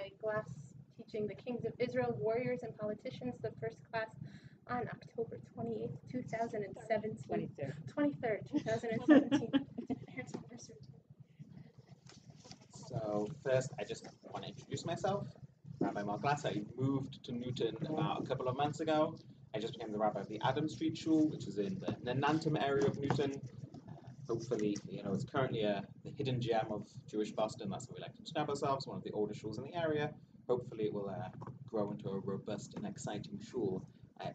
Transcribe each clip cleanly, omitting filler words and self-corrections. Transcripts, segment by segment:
my class teaching the Kings of Israel, Warriors and Politicians, the first class on October 28th, 2017. 23rd, 2017. Parents' anniversary. So first, I just want to introduce myself. Rabbi Mark Glass. I moved to Newton about a couple of months ago. I just became the rabbi of the Adam Street Shul, which is in the Nanantum area of Newton. Hopefully, it's currently the hidden gem of Jewish Boston. That's how we like to describe ourselves, one of the older shuls in the area. Hopefully, it will grow into a robust and exciting shul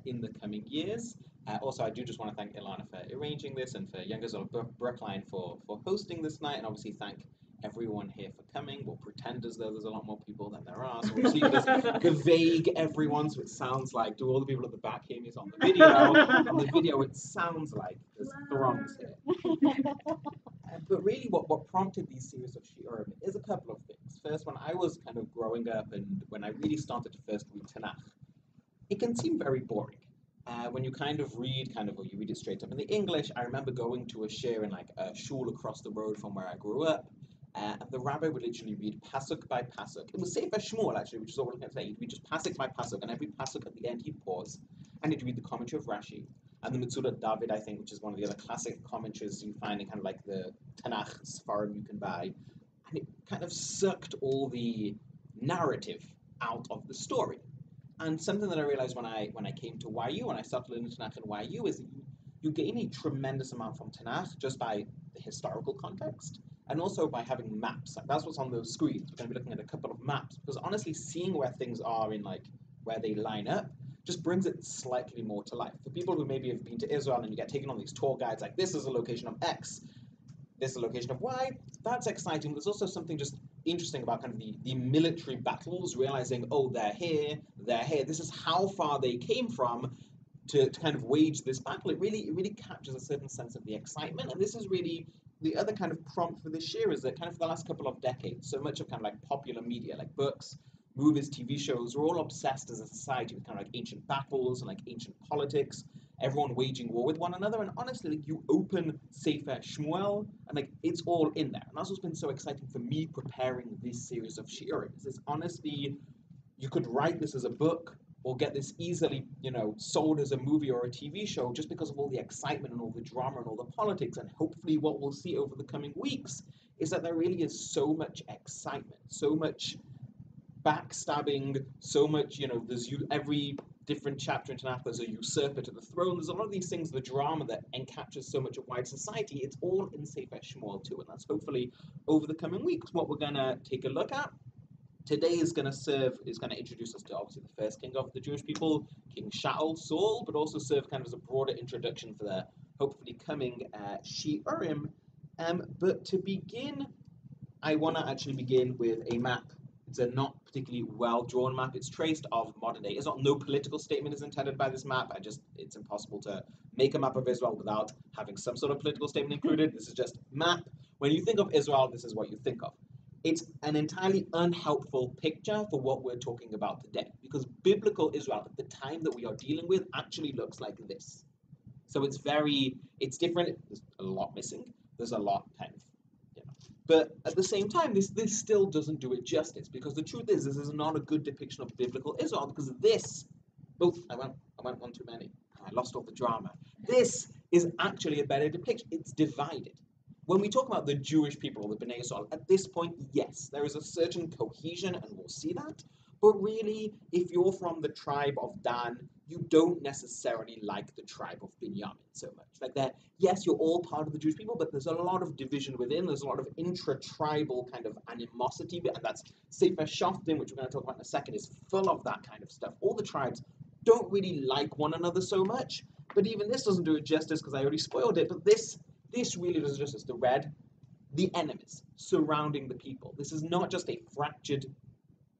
in the coming years. Also, I do just want to thank Ilana for arranging this and for Young Israel Brookline for hosting this night, and obviously thank everyone here for coming. We'll pretend as though there's a lot more people than there are. So we'll see the vague everyone, so it sounds like, do all the people at the back hear me? On the video, it sounds like there's throngs here. But really what prompted these series of shiurim is a couple of things. First, when I was kind of growing up and when I really started to first read Tanakh, it can seem very boring. When you kind of read, or you read it straight up in the English. I remember going to a shir in like a shul across the road from where I grew up. And the rabbi would literally read pasuk by pasuk. It was Sefer Shmuel, actually, which is what we're looking at today. He'd read just pasuk by pasuk, and every pasuk at the end he'd pause, and he'd read the commentary of Rashi, and the Mitzudat David, I think, which is one of the other classic commentaries you find in kind of like the Tanakh Sfarim you can buy, and it kind of sucked all the narrative out of the story. And something that I realized when I came to YU, when I started learning Tanakh in YU, is that you gain a tremendous amount from Tanakh just by the historical context, and also by having maps. Like that's what's on those screens. We're going to be looking at a couple of maps, because honestly, seeing where things are in like where they line up just brings it slightly more to life. For people who maybe have been to Israel and you get taken on these tour guides, like this is a location of X, this is a location of Y, that's exciting. There's also something just interesting about kind of the military battles, realizing, oh, they're here, this is how far they came from to kind of wage this battle. It really captures a certain sense of the excitement, and this is really the other kind of prompt for this year, is that kind of for the last couple of decades, so much of kind of like popular media, like books, movies, TV shows, we're all obsessed as a society with kind of like ancient battles and like ancient politics, everyone waging war with one another. And honestly, like you open Sefer Shmuel and like it's all in there. And that's what's been so exciting for me preparing this series of shiurim. Is honestly, you could write this as a book or get this easily, sold as a movie or a TV show just because of all the excitement and all the drama and all the politics. And hopefully what we'll see over the coming weeks is that there really is so much excitement, so much backstabbing, so much, there's every different chapter in Tanakh, there's a usurper to the throne. There's a lot of these things, the drama that encaptures so much of wide society. It's all in Sefer Shmuel too, and that's hopefully over the coming weeks what we're going to take a look at. Today is going to introduce us to obviously the first king of the Jewish people, King Saul, but also serve kind of as a broader introduction for the hopefully coming shiurim. But to begin, I want to actually begin with a map. It's a not particularly well-drawn map. It's traced of modern day Israel. No political statement is intended by this map. It's impossible to make a map of Israel without having some sort of political statement included. This is just map. When you think of Israel, this is what you think of. It's an entirely unhelpful picture for what we're talking about today, because biblical Israel at the time that we are dealing with actually looks like this. So it's different. There's a lot missing. There's a lot kind of, But at the same time, this still doesn't do it justice, because the truth is, this is not a good depiction of biblical Israel, because this, I went one too many. I lost all the drama. This is actually a better depiction. It's divided. When we talk about the Jewish people, or the Bnei Yisrael, at this point, yes, there is a certain cohesion, and we'll see that. But really, if you're from the tribe of Dan, you don't necessarily like the tribe of Binyamin so much. Like that, yes, you're all part of the Jewish people, but there's a lot of division within. There's a lot of intra-tribal kind of animosity, and that's Sefer Shoftim, which we're going to talk about in a second, is full of that kind of stuff. All the tribes don't really like one another so much, but even this doesn't do it justice, because I already spoiled it. But this really does justice. The red, the enemies surrounding the people. This is not just a fractured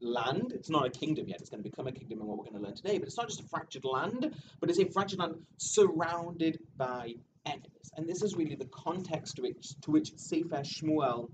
land. It's not a kingdom yet. It's going to become a kingdom in what we're going to learn today. But it's not just a fractured land, but it's a fractured land surrounded by enemies. And this is really the context to which Sefer Shmuel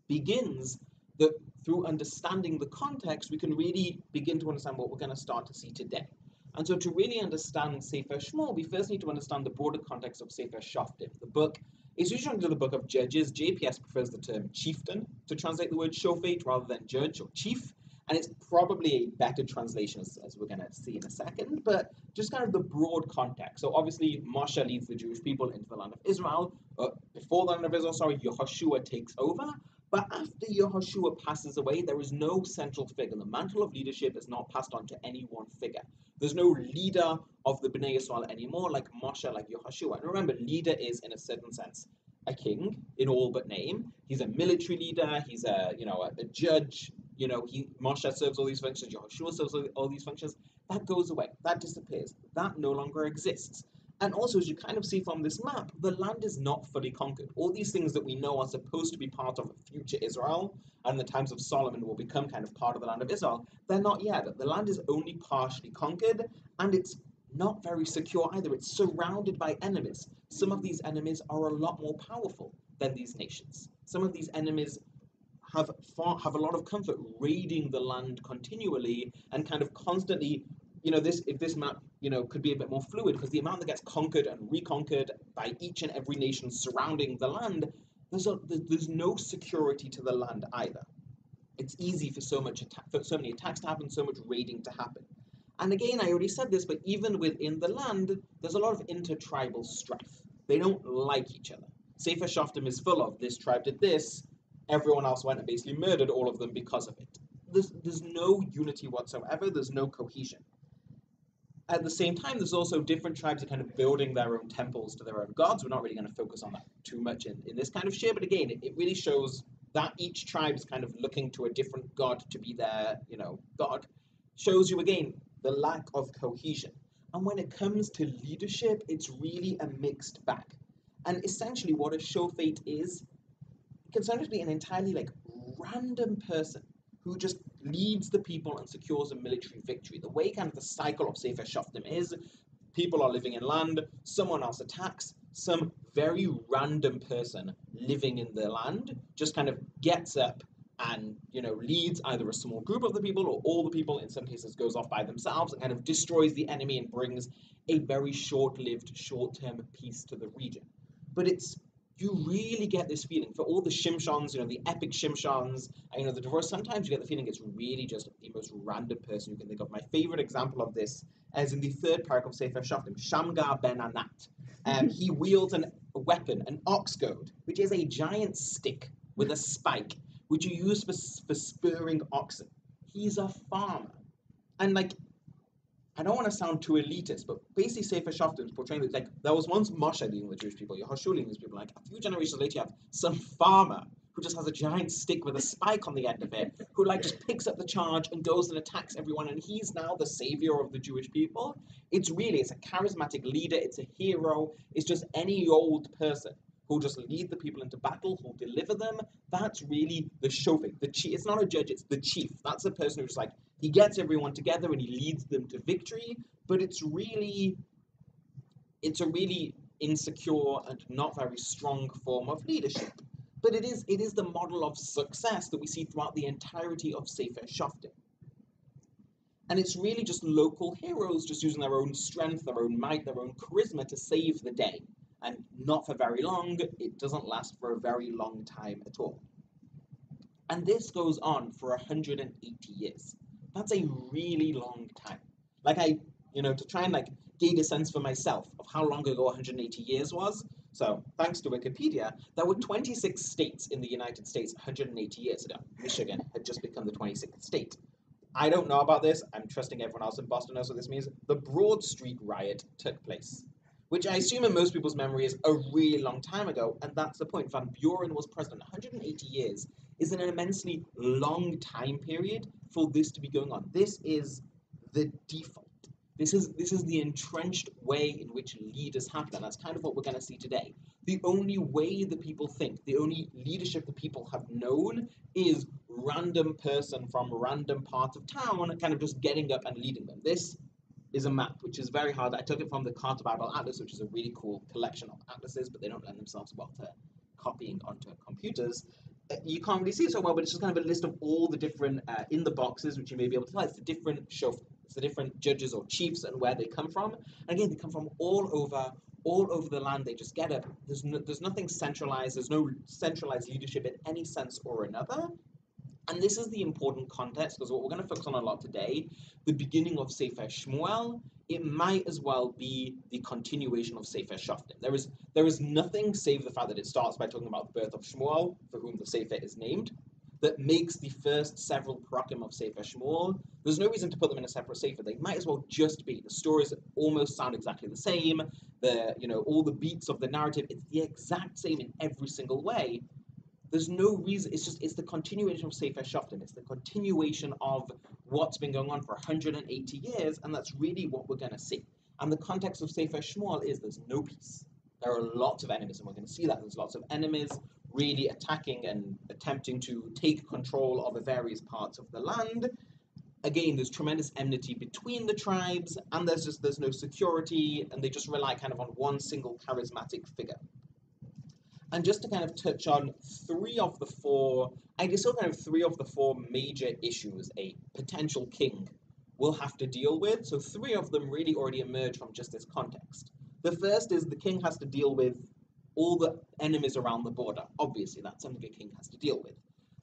begins. That through understanding the context, we can really begin to understand what we're going to start to see today. And so to really understand Sefer Shmuel, we first need to understand the broader context of Sefer Shoftim. The book is usually under the book of Judges. JPS prefers the term chieftain to translate the word shofet rather than judge or chief. And it's probably a better translation, as we're going to see in a second, but just kind of the broad context. So obviously, Moshe leads the Jewish people into the land of Israel. Before the land of Israel, Yehoshua takes over. But after Yehoshua passes away, there is no central figure. The mantle of leadership is not passed on to any one figure. There's no leader of the Bnei Yisrael anymore, like Moshe, like Yehoshua. And remember, leader is, in a certain sense, a king in all but name. He's a military leader. He's a judge. Moshe serves all these functions. Yehoshua serves all these functions. That goes away. That disappears. That no longer exists. And also, as you kind of see from this map, the land is not fully conquered. All these things that we know are supposed to be part of future Israel, and in the times of Solomon will become kind of part of the land of Israel, they're not yet. The land is only partially conquered, and it's not very secure either. It's surrounded by enemies. Some of these enemies are a lot more powerful than these nations. Some of these enemies have a lot of comfort raiding the land continually and kind of constantly. If this map, could be a bit more fluid, because the amount that gets conquered and reconquered by each and every nation surrounding the land, there's no security to the land either. It's easy for so many attacks to happen, so much raiding to happen. And again, I already said this, but even within the land, there's a lot of intertribal strife. They don't like each other. Sefer Shoftim is full of this tribe did this, everyone else went and basically murdered all of them because of it. There's no unity whatsoever. There's no cohesion. At the same time, there's also different tribes that are kind of building their own temples to their own gods. We're not really going to focus on that too much in this kind of share, but again, it really shows that each tribe is kind of looking to a different god to be their, god. Shows you, again, the lack of cohesion. And when it comes to leadership, it's really a mixed bag. And essentially what a shofet is, it can sometimes be an entirely, random person who just leads the people and secures a military victory. The way kind of the cycle of Sefer Shoftim is, people are living in land, someone else attacks, some very random person living in the land just kind of gets up and, leads either a small group of the people or all the people, in some cases goes off by themselves and kind of destroys the enemy and brings a very short-lived, short-term peace to the region. But you really get this feeling for all the Shimshons, the epic Shimshons, the divorce. Sometimes you get the feeling it's really just the most random person you can think of. My favorite example of this is in the third parak of Sefer Shoftim, Shamgar ben Anat. He wields a weapon, an ox goad, which is a giant stick with a spike, which you use for spurring oxen. He's a farmer. And I don't want to sound too elitist, but basically Sefer Shoftim is portraying that there was once Moshe leading the Jewish people, Yehoshua leading these people, a few generations later you have some farmer who just has a giant stick with a spike on the end of it, who just picks up the charge and goes and attacks everyone, and he's now the savior of the Jewish people. It's a charismatic leader, it's a hero, it's just any old person who'll just lead the people into battle, who'll deliver them. That's really the shofet, the chief. It's not a judge, it's the chief. That's the person who's he gets everyone together and he leads them to victory, but it's a really insecure and not very strong form of leadership. But it is the model of success that we see throughout the entirety of Sefer Shoftim. And it's really just local heroes just using their own strength, their own might, their own charisma to save the day. And not for very long. It doesn't last for a very long time at all. And this goes on for 180 years. That's a really long time. To try and gain a sense for myself of how long ago 180 years was. So, thanks to Wikipedia, there were 26 states in the United States 180 years ago. Michigan had just become the 26th state. I don't know about this. I'm trusting everyone else in Boston knows what this means. The Broad Street riot took place, which I assume in most people's memory is a really long time ago, and that's the point. Van Buren was president. 180 years is an immensely long time period for this to be going on. This is the default. This is the entrenched way in which leaders happen, and that's kind of what we're going to see today. The only way the people think, the only leadership the people have known is random person from random part of town kind of just getting up and leading them. This is a map, which is very hard. I took it from the Carter Bible Atlas, which is a really cool collection of atlases, but they don't lend themselves well to copying onto computers. You can't really see it so well, but it's just kind of a list of all the different, in the boxes, which you may be able to tell. It's the different it's the different judges or chiefs and where they come from. And again, they come from all over the land. They just get up. There's nothing centralized. There's no centralized leadership in any sense or another. And this is the important context, because what we're going to focus on a lot today, the beginning of Sefer Shmuel, it might as well be the continuation of Sefer Shoftim. There is nothing save the fact that it starts by talking about the birth of Shmuel, for whom the Sefer is named, that makes the first several parakim of Sefer Shmuel. There's no reason to put them in a separate Sefer. They might as well just be. The stories almost sound exactly the same. All the beats of the narrative, it's the exact same in every single way. There's no reason, it's the continuation of Sefer Shoftim. It's the continuation of what's been going on for 180 years, and that's really what we're going to see. And the context of Sefer Shmuel is there's no peace. There are lots of enemies, and we're going to see that. There's lots of enemies really attacking and attempting to take control of various parts of the land. Again, there's tremendous enmity between the tribes, and there's no security, and they just rely kind of on one single charismatic figure. And just to kind of touch on three of the four major issues a potential king will have to deal with. So three of them really already emerge from just this context. The first is the king has to deal with all the enemies around the border. Obviously, that's something a king has to deal with.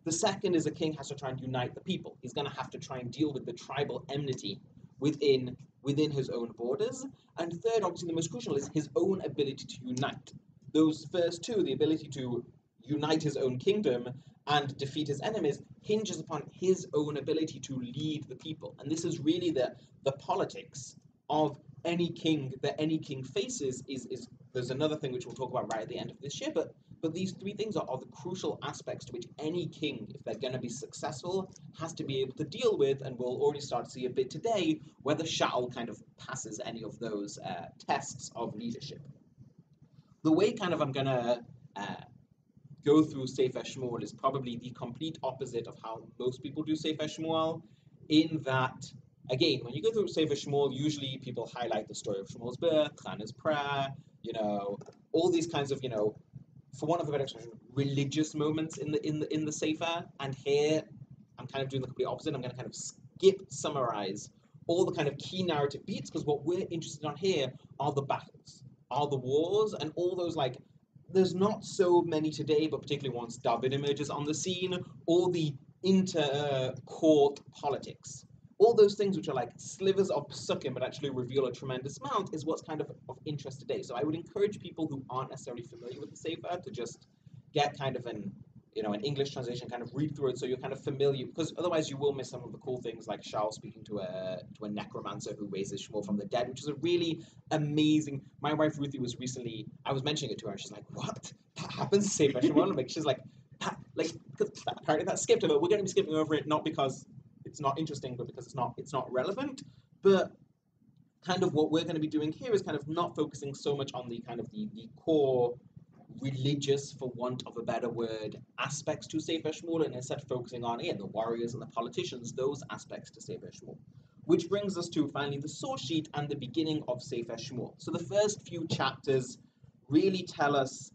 The second is a king has to try and unite the people. He's going to have to try and deal with the tribal enmity within his own borders. And third, obviously the most crucial, is his own ability to unite. Those first two, the ability to unite his own kingdom and defeat his enemies, hinges upon his own ability to lead the people. And this is really the politics of any king that any king faces. Is there's another thing which we'll talk about right at the end of this year, but these three things are the crucial aspects to which any king, if they're going to be successful, has to be able to deal with, and we'll already start to see a bit today whether Shaul kind of passes any of those tests of leadership. The way kind of I'm going to go through Sefer Shmuel is probably the complete opposite of how most people do Sefer Shmuel, in that, again, when you go through Sefer Shmuel, usually people highlight the story of Shmuel's birth, Hannah's prayer, all these kinds of, for want of a better expression, religious moments in the Sefer. And here, I'm kind of doing the complete opposite. I'm going to kind of summarize all the kind of key narrative beats, because what we're interested on here are the battles, are the wars, and all those, there's not so many today, but particularly once David emerges on the scene, all the inter-court politics. All those things which are like slivers of psukim but actually reveal a tremendous amount is what's kind of interest today. So I would encourage people who aren't necessarily familiar with the Sefer to just get kind of an English translation, kind of read through it so you're kind of familiar, because otherwise you will miss some of the cool things like Shaul speaking to a necromancer who raises Shmuel from the dead, which is a really amazing. My wife Ruthie was recently, I was mentioning it to her and she's like, what? That happens to Sefer Shmuel? She's like, because apparently that's skipped over. We're going to be skipping over it not because it's not interesting, but because it's not relevant. But kind of what we're going to be doing here is kind of not focusing so much on the kind of the core religious, for want of a better word, aspects to Sefer Shmuel, and instead focusing on the warriors and the politicians, those aspects to Sefer Shmuel. Which brings us to finally the source sheet and the beginning of Sefer Shmuel. So the first few chapters really tell us,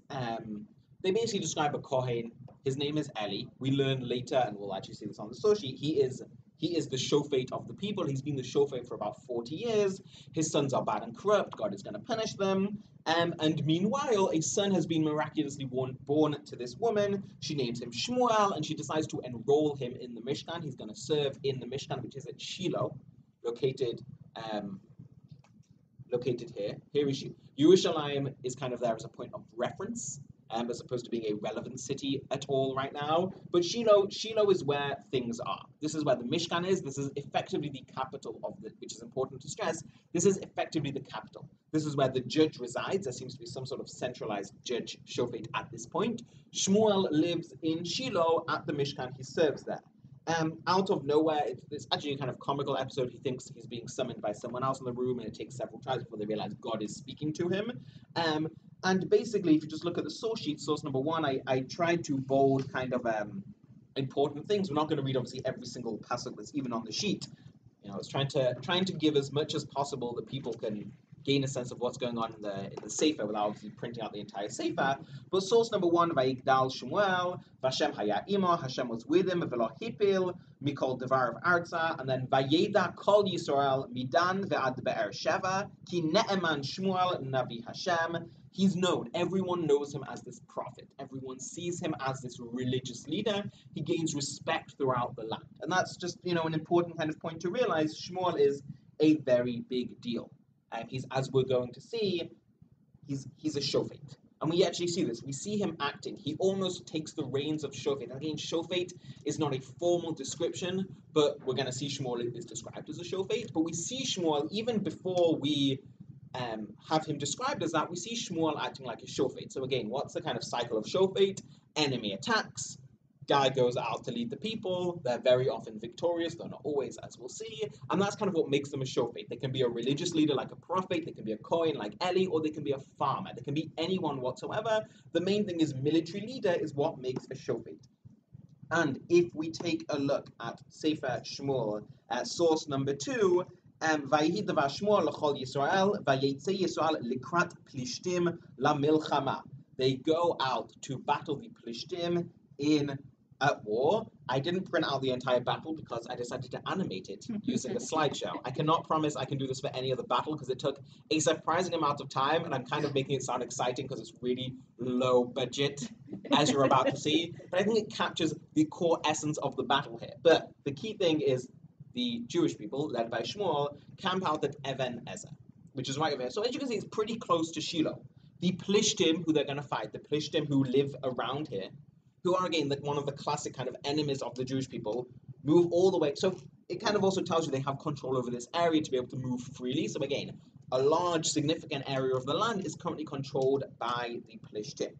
they basically describe a Kohen. His name is Eli. We learn later, and we'll actually see this on the source sheet, he is the shofet of the people. He's been the shofet for about 40 years. His sons are bad and corrupt. God is going to punish them. And meanwhile, a son has been miraculously born to this woman. She names him Shmuel, and she decides to enroll him in the Mishkan. He's going to serve in the Mishkan, which is at Shiloh, located here. Here is Yerushalayim is kind of there as a point of reference, as opposed to being a relevant city at all right now. But Shiloh is where things are. This is where the Mishkan is. This is effectively the capital which is important to stress. This is effectively the capital. This is where the judge resides. There seems to be some sort of centralized judge shofet at this point. Shmuel lives in Shiloh at the Mishkan. He serves there. Out of nowhere, it's actually a kind of comical episode. He thinks he's being summoned by someone else in the room, and it takes several tries before they realize God is speaking to him. And basically, if you just look at the source sheet, source number one, I tried to bold kind of important things. We're not going to read, obviously, every single passage that's even on the sheet. I was trying to give as much as possible that people can gain a sense of what's going on in the Sefer without obviously printing out the entire Sefer. But source number one, Vayigdal Shmuel, Vashem haya imo, Hashem was with him, Velo hipil, Mikol devar of Arza, and then Vayeda Kol Yisrael, Midan ve'ad Be'er Sheva, Ki ne'eman Shmuel Navi Hashem, He's known. Everyone knows him as this prophet. Everyone sees him as this religious leader. He gains respect throughout the land. And that's just, an important kind of point to realize. Shmuel is a very big deal. He's, as we're going to see, he's a shofet. And we actually see this. We see him acting. He almost takes the reins of shofet. And again, shofet is not a formal description, but we're going to see Shmuel is described as a shofet. But we see Shmuel, even before we have him described as that, we see Shmuel acting like a shofet. So again, what's the kind of cycle of shofet? Enemy attacks, guy goes out to lead the people. They're very often victorious, though not always, as we'll see. And that's kind of what makes them a shofet. They can be a religious leader like a prophet, they can be a Kohen like Eli, or they can be a farmer. They can be anyone whatsoever. The main thing is military leader is what makes a shofet. And if we take a look at Sefer Shmuel, source number 2, ויהי דבר שמואל לכל ישראל, ויצא ישראל לקראת פלישתים למלחמה. They go out to battle the Plishtim in a war. I didn't print out the entire battle because I decided to animate it using a slideshow. I cannot promise I can do this for any other battle because it took a surprising amount of time, and I'm kind of making it sound exciting because it's really low budget, as you're about to see. But I think it captures the core essence of the battle here. But the key thing is the Jewish people, led by Shmuel, camp out at Even Ezer, which is right over here. So as you can see, it's pretty close to Shiloh. The Plishtim, who they're going to fight, the Plishtim who live around here, who are, again, like one of the classic kind of enemies of the Jewish people, move all the way. So it kind of also tells you they have control over this area to be able to move freely. So again, a large, significant area of the land is currently controlled by the Plishtim.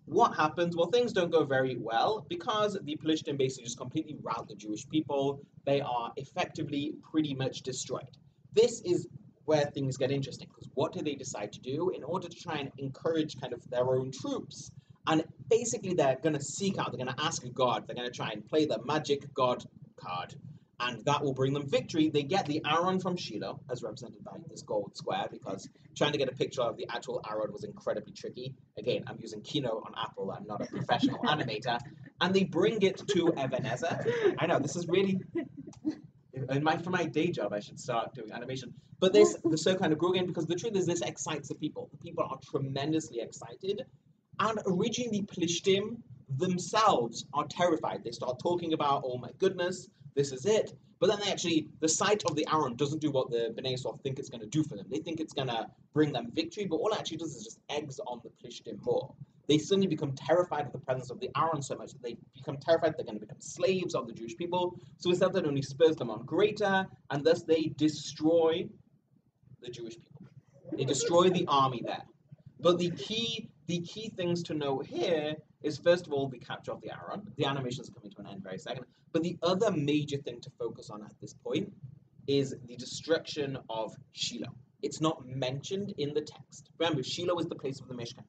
What happens? Well, things don't go very well because the Plishtim basically just completely rout the Jewish people. They are effectively pretty much destroyed. This is where things get interesting, because what do they decide to do in order to try and encourage kind of their own troops? And basically they're going to seek out, they're going to ask God, they're going to try and play the magic God card, and that will bring them victory. They get the Aaron from Shiloh, as represented by this gold square, because trying to get a picture of the actual Aaron was incredibly tricky. Again, I'm using Keynote on Apple, I'm not a professional animator. And they bring it to Even Ezer. I know, this is really... for my day job, I should start doing animation. But they're so kind of grew again, because the truth is this excites the people. The people are tremendously excited. And originally, Plishtim themselves are terrified. They start talking about, oh my goodness, this is it. But then the sight of the Aaron doesn't do what the Bnei Yisrael think it's going to do for them. They think it's going to bring them victory, but all it actually does is just eggs on the Plishtim more. They suddenly become terrified of the presence of the Aaron so much that they become terrified they're going to become slaves of the Jewish people. So instead, that only spurs them on greater, and thus they destroy the Jewish people. They destroy the army there. But the key things to know here is, first of all, the capture of the Aaron. The animation is coming to an end very second. But the other major thing to focus on at this point is the destruction of Shiloh. It's not mentioned in the text. Remember, Shiloh is the place of the Mishkan.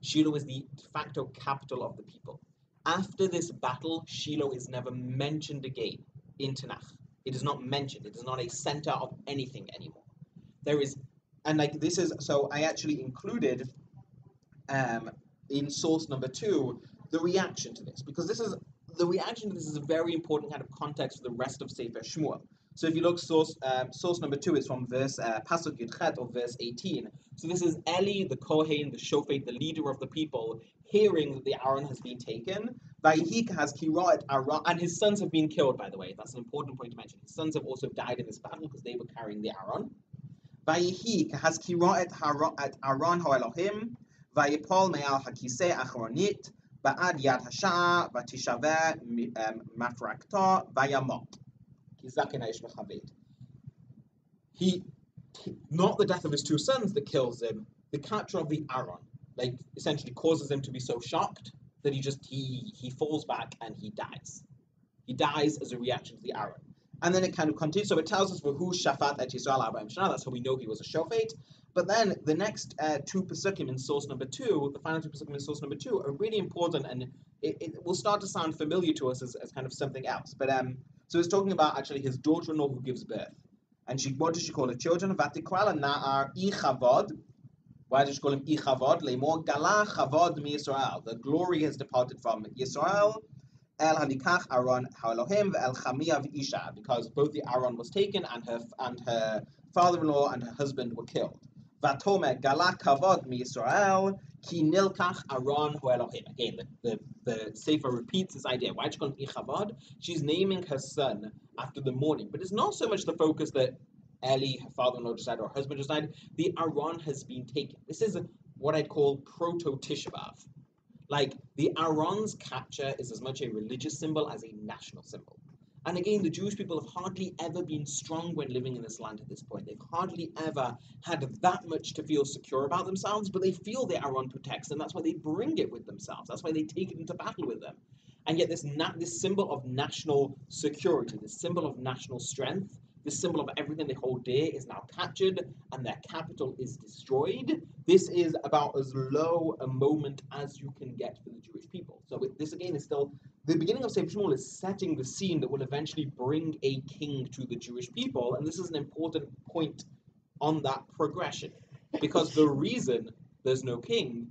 Shiloh is the de facto capital of the people. After this battle, Shiloh is never mentioned again in Tanakh. It is not mentioned. It is not a center of anything anymore. There is, and so I actually included in source number 2 the reaction to this, because the reaction to this is a very important kind of context for the rest of Sefer Shmuel. So if you look, source number 2 is from verse Pasuk Yudchet of verse 18. So this is Eli, the Kohen, the Shofet, the leader of the people, hearing that the Aaron has been taken. And his sons have been killed, by the way. That's an important point to mention. His sons have also died in this battle because they were carrying the Aaron. ויפול מעל הכיסא האחורנית, בעד יד השעה, ותשבר מפרקתו, וימות. כי זקן האיש מכבד. Not the death of his 2 sons that kills him, the capture of the Aaron, essentially causes him to be so shocked that he falls back and he dies. He dies as a reaction to the Aaron. And then it kind of continues. So it tells us who shafat et Yisrael 40 shana. That's how we know he was a shofet. But then the next 2 pesukim in source number 2, the final 2 pesukim in source number 2, are really important, and it will start to sound familiar to us as kind of something else. But so it's talking about actually his daughter-in-law who gives birth, and what does she call her children? Vatikwala na'ar ichavod. Why does she call him ichavod? Leimor gala chavod mi Yisrael. The glory has departed from Yisrael. El halikach Aaron ha'elohim ve'el chamia v'isha, because both the Aaron was taken and her father-in-law and her husband were killed. Vatome Gala Kavod Yisrael Ki Nilkach Aaron Hu Elohim. Again, the Sefer repeats this idea. Why did she call him Ichavod? She's naming her son after the morning, but it's not so much the focus that Eli, her father-in-law, just died, or her husband just died. The Aaron has been taken. This is what I'd call proto-Tisha B'Av. Like, the Aaron's capture is as much a religious symbol as a national symbol. And again, the Jewish people have hardly ever been strong when living in this land at this point. They've hardly ever had that much to feel secure about themselves, but they feel the Aaron protects them. That's why they bring it with themselves. That's why they take it into battle with them. And yet this symbol of national security, this symbol of national strength, this symbol of everything they hold dear is now captured and their capital is destroyed. This is about as low a moment as you can get for the Jewish people. So this again is still, the beginning of Sefer Shmuel is setting the scene that will eventually bring a king to the Jewish people. And this is an important point on that progression. Because the reason there's no king,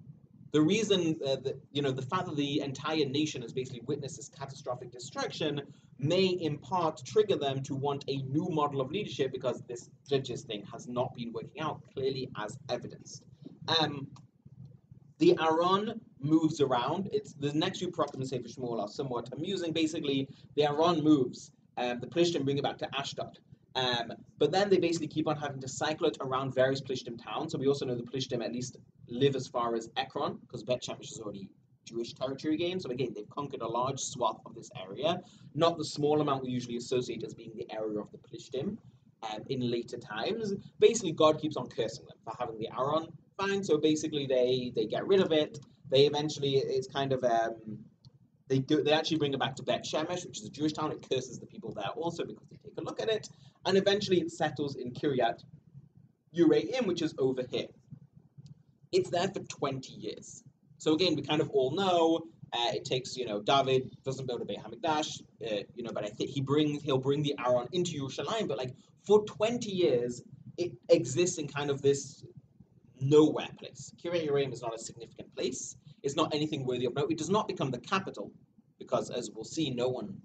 the reason the fact that the entire nation has basically witnessed this catastrophic destruction may in part trigger them to want a new model of leadership, because this judges thing has not been working out clearly as evidenced. The Aaron moves around. It's the next few prophets in Sefer Shmuel are somewhat amusing. Basically, the Aaron moves. The Plishtim bring it back to Ashdod. But then they basically keep on having to cycle it around various Plishtim towns. So we also know the Plishtim at least live as far as Ekron, because Beit Shemesh is already Jewish territory again. So again, they've conquered a large swath of this area. Not the small amount we usually associate as being the area of the Plishtim in later times. Basically, God keeps on cursing them for having the Aaron. Fine, so basically they get rid of it. They eventually, it's kind of... They actually bring it back to Beit Shemesh, which is a Jewish town. It curses the people there also because they take a look at it. And eventually it settles in Kiryat Yearim, which is over here. It's there for 20 years. So again, we kind of all know it takes, David doesn't build a Beit Hamikdash, but I think he'll bring the Aaron into Yerushalayim. But like for 20 years, it exists in kind of this nowhere place. Kiryat Yearim is not a significant place. It's not anything worthy of note. It does not become the capital, because as we'll see, no one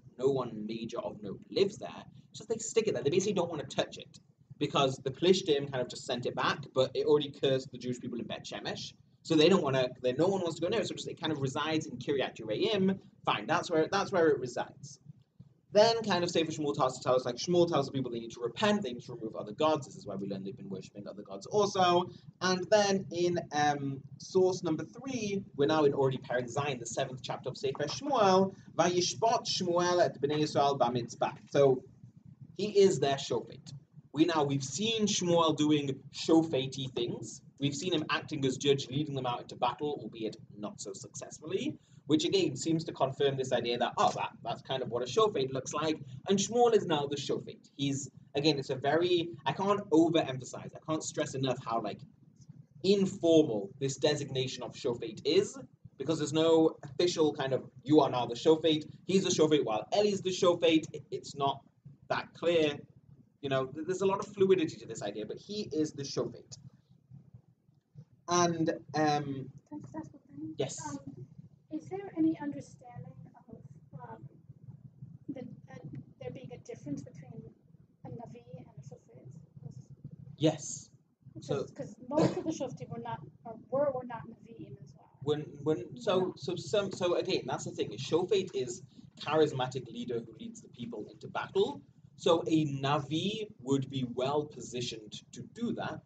major of note lives there. Just they stick it there. They basically don't want to touch it, because the Plishtim kind of just sent it back, but it already cursed the Jewish people in Beit Shemesh. So they don't want to. No one wants to go near it. So it kind of resides in Kiryat Yearim. Fine, that's where it resides. Then kind of Sefer Shmuel tells us, like Shmuel tells the people they need to repent, they need to remove other gods. This is why we learn they've been worshipping other gods also. And then in source number 3, we're now in already Perek Zayin, the 7th chapter of Sefer Shmuel. Vayishpot Shmuel et Bnei Yisrael b'mitzvah. So he is their shofet. We've seen Shmuel doing shofety things. We've seen him acting as judge, leading them out into battle, albeit not so successfully, which again seems to confirm this idea that, that's kind of what a shofet looks like, and Shmuel is now the shofet. It's a very, I can't overemphasize, I can't stress enough how, like, informal this designation of shofet is, because there's no official kind of, you are now the shofet, he's the shofet while Eli's the shofet. It's not that clear. There's a lot of fluidity to this idea, but he is the shofet. And, Can I just ask one thing? yes. Is there any understanding of there being a difference between a Navi and a Shofet? Yes. Because most of the Shoftim were not Naviim as well. So again, that's the thing. A Shofet is charismatic leader who leads the people into battle. So a Navi would be well positioned to do that,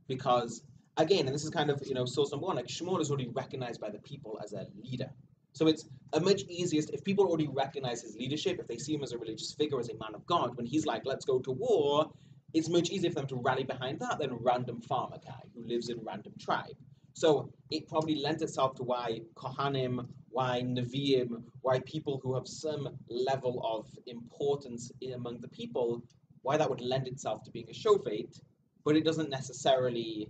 because again, and this is kind of, source number 1, like Shmuel is already recognized by the people as a leader. So it's a much easiest, if people already recognize his leadership, if they see him as a religious figure, as a man of God, when he's like, let's go to war, it's much easier for them to rally behind that than a random farmer guy who lives in a random tribe. So it probably lends itself to why Kohanim, why Nevi'im, why people who have some level of importance among the people, why that would lend itself to being a shofet, but it doesn't necessarily,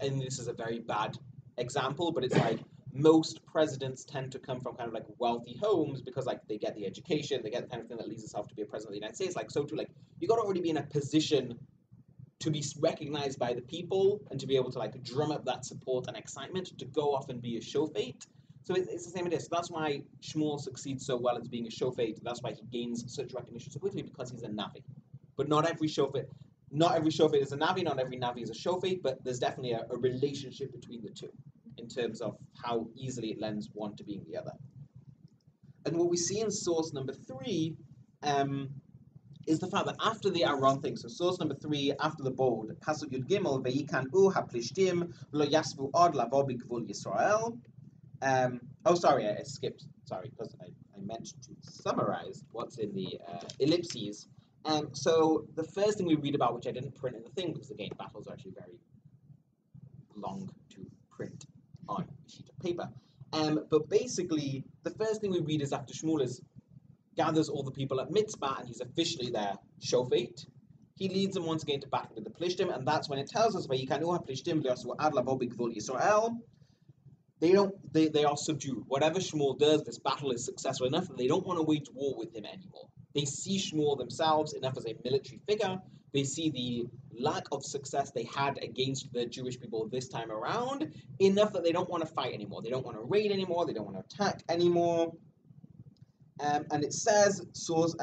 and this is a very bad example, but it's like most presidents tend to come from kind of like wealthy homes, because like they get the education, they get the kind of thing that leads itself to be a president of the United States. Like, so too, like, you got to already be in a position to be recognized by the people and to be able to like drum up that support and excitement to go off and be a shofet. So it's the same idea. So that's why Shmuel succeeds so well as being a shofet. That's why he gains such recognition so quickly, because he's a Navi. But not every shofet. not every shofet is a Navi, not every Navi is a shofet, but there's definitely a relationship between the two in terms of how easily it lends one to being the other. And what we see in source number 3 is the fact that after the Aaron thing, so source number 3, after the bold, Pasuk Yud Gimel, Veyikan ha-plishtim v'lo yasvu od lavo b'gvul Yisrael. Oh, sorry, I skipped. Sorry, because I meant to summarize what's in the ellipses. So the first thing we read about, which I didn't print in the thing, because again, battles are actually very long to print on a sheet of paper. But basically, the first thing we read is after Shmuel gathers all the people at Mitzvah, and he's officially their shofet. He leads them once again to battle with the Plishtim, and that's when it tells us, Israel. They are subdued. Whatever Shmuel does, this battle is successful enough that they don't want to wage war with him anymore. They see Shmuel themselves enough as a military figure. They see the lack of success they had against the Jewish people this time around enough that they don't want to fight anymore. They don't want to raid anymore. They don't want to attack anymore. And it says, source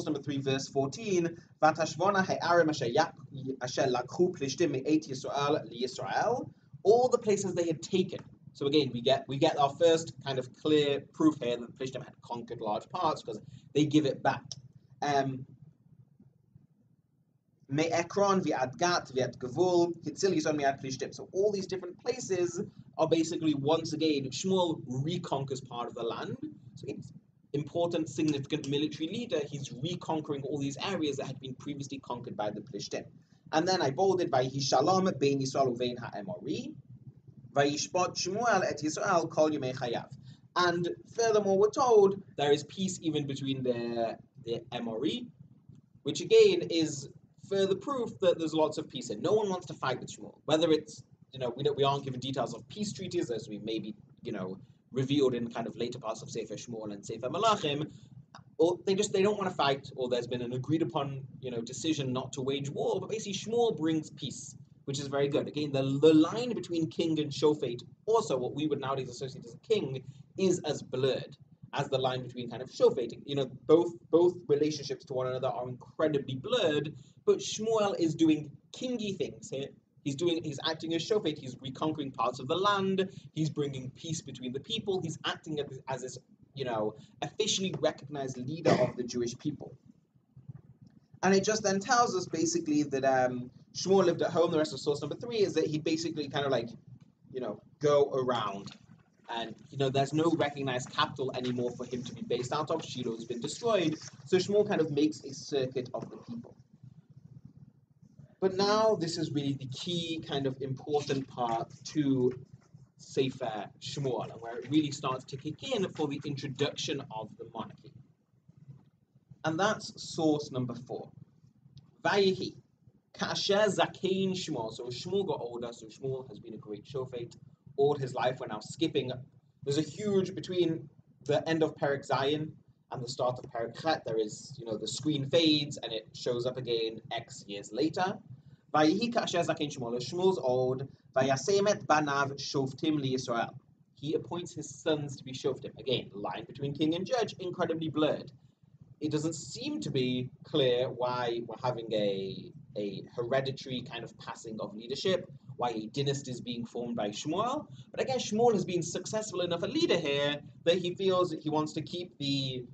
number 3, verse 14, Vatashvona ha'arim asher lakhu plishtim me'et Yisrael liYisrael, all the places they had taken. So again, we get our first kind of clear proof here that the Plishtim had conquered large parts because they give it back. Me'ekron v'ad Gat v'ad Gavul hitzil Yisrael mi'ad Plishtim. So all these different places are basically, once again, Shmuel reconquers part of the land. So it's important, significant military leader. He's reconquering all these areas that had been previously conquered by the Plishtim. And then I bolded by Hishalom bein Yisrael uvein ha'emori. Vayishpot Shmuel et Yisrael kol yemei chayav. And furthermore, we're told there is peace even between the Emori, which again is further proof that there's lots of peace. And no one wants to fight with Shmuel. Whether it's, we aren't given details of peace treaties as we may be, revealed in kind of later parts of Sefer Shmuel and Sefer Malachim, or they don't want to fight, or there's been an agreed upon, decision not to wage war. But basically, Shmuel brings peace, which is very good. Again, the line between king and shofet, also what we would nowadays associate as a king, is as blurred as the line between kind of shofet. Both relationships to one another are incredibly blurred, but Shmuel is doing kingy things here. He's acting as shofet. He's reconquering parts of the land. He's bringing peace between the people. He's acting as this, officially recognized leader of the Jewish people. And it just then tells us basically that Shmuel lived at home. The rest of source number 3 is that he basically kind of go around. And, there's no recognized capital anymore for him to be based out of. Shiloh has been destroyed. So Shmuel kind of makes a circuit of the people. But now this is really the key kind of important part to Sefer Shmuel, and where it really starts to kick in for the introduction of the monarchy. And that's source number 4. Vayehi. Ka'asher zakein Shmuel. So Shmuel got older, so Shmuel has been a great shofet all his life. We're now skipping. There's a huge, between the end of Perek Zayin and the start of Perek Chet, there is, the screen fades and it shows up again X years later. Vayehi ka'asher zakein Shmuel. Shmuel's old. Vayasemet banav shoftim li Yisrael. He appoints his sons to be shoftim. Again, the line between king and judge, incredibly blurred. It doesn't seem to be clear why we're having a hereditary kind of passing of leadership, why a dynasty is being formed by Shmuel. But again, Shmuel has been successful enough a leader here that he feels that he wants to keep the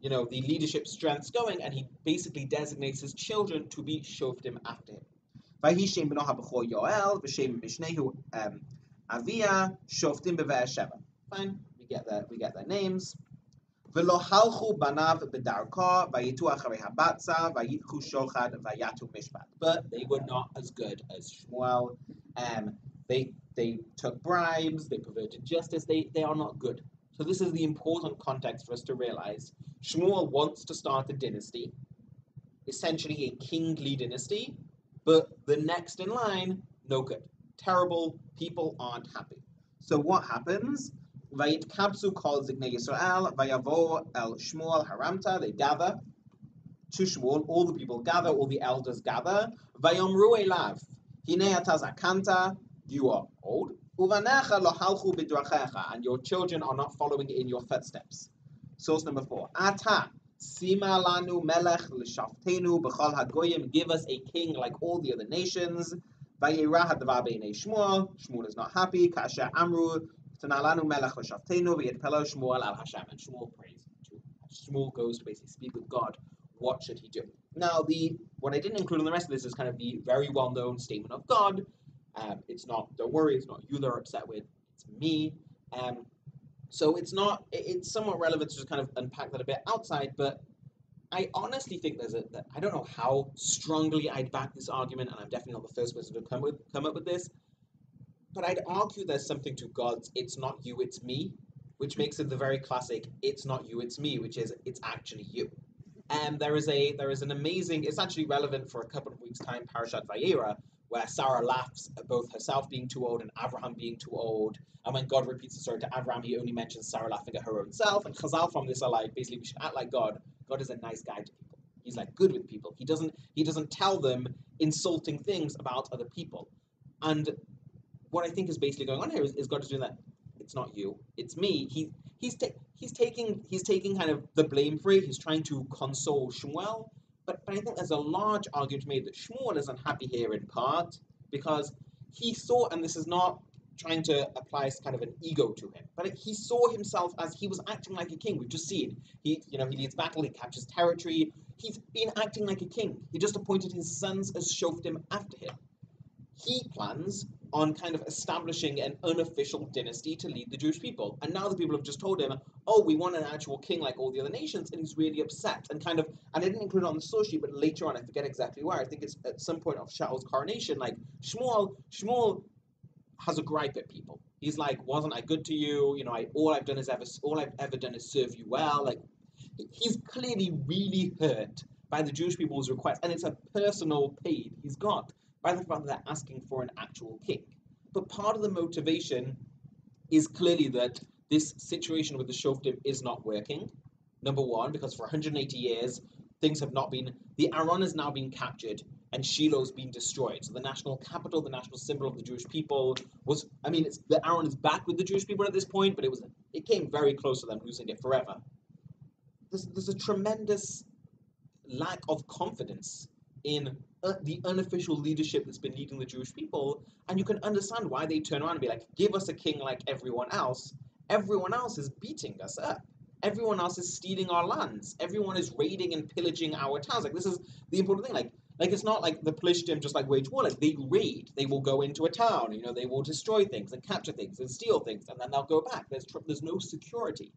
leadership strengths going, and he basically designates his children to be shoftim after him. Vahishem b'no habachor Yoel, v'shem mishnehu Avia, shoftim b'Be'er-Sheva. Fine, we get their names. V'lo halchu banav b'darko, vayitu acharei habatza, vayitchu shochad, vayatu mishpat. But they were not as good as Shmuel. They took bribes, they perverted justice, they are not good. So this is the important context for us to realize. Shmuel wants to start a dynasty, essentially a kingly dynasty, but the next in line, no good. Terrible, people aren't happy. So what happens? Vayit kapsu kol zignei Yisrael, vayavo el Shmuel haramta, they gather to Shmuel, all the people gather, all the elders gather, vayomru elav, hine ata zakanta, you are old, uvanecha lo halchu b'drachecha, and your children are not following in your footsteps. Source number 4, ata Sima lanu melech l'shaftenu b'chol hagoyim. Give us a king like all the other nations. Vayirah hadavar b'nei Shmuel. Shmuel is not happy. Ka'asher amru tana lanu melech l'shaftenu v'yitpelo Shmuel al Hashem. And Shmuel prays. Shmuel goes to basically speak with God. What should he do? Now, what I didn't include in the rest of this is kind of the very well-known statement of God. It's not, don't worry, it's not you they're upset with, it's me. So it's somewhat relevant to just kind of unpack that a bit outside, but I honestly think I don't know how strongly I'd back this argument, and I'm definitely not the first person to come up with this, but I'd argue there's something to God's "it's not you, it's me," which makes it the very classic "it's not you, it's me," which is it's actually you. And there is an amazing, it's actually relevant for a couple of weeks' time, Parashat Vayera, where Sarah laughs at both herself being too old and Abraham being too old. And when God repeats the story to Abraham, he only mentions Sarah laughing at her own self. And Chazal from this are like, basically, we should act like God. God is a nice guy to people. He's like good with people. He doesn't tell them insulting things about other people. And what I think is basically going on here is God is doing that. It's not you, it's me. He's taking kind of the blame for it. He's trying to console Shmuel, but I think there's a large argument made that Shmuel is unhappy here in part because he saw, and this is not trying to apply kind of an ego to him, but he saw himself as he was acting like a king. We've just seen he leads battle, he captures territory. He's been acting like a king. He just appointed his sons as shoftim after him. He plans on kind of establishing an unofficial dynasty to lead the Jewish people. And now the people have just told him, oh, we want an actual king like all the other nations, and he's really upset. And I didn't include it on the source sheet, but later on, I forget exactly where, I think it's at some point of Shaul's coronation, like, Shmuel has a gripe at people. He's like, wasn't I good to you? All I've ever done is serve you well. Like, he's clearly really hurt by the Jewish people's request, and it's a personal pain he's got by the fact that they're asking for an actual king. But part of the motivation is clearly that this situation with the Shoftim is not working. Number one, because for 180 years, things have not been... The Aron has now been captured, and Shiloh's been destroyed. So the national capital, the national symbol of the Jewish people the Aron is back with the Jewish people at this point, but it came very close to them losing it forever. There's a tremendous lack of confidence in the unofficial leadership that's been leading the Jewish people, and you can understand why they turn around and be like, give us a king like everyone else. Everyone else is beating us up. Everyone else is stealing our lands. Everyone is raiding and pillaging our towns. Like, this is the important thing. Like it's not like the Plishtim just like wage war. Like, they raid. They will go into a town. They will destroy things and capture things and steal things, and then they'll go back. There's no security.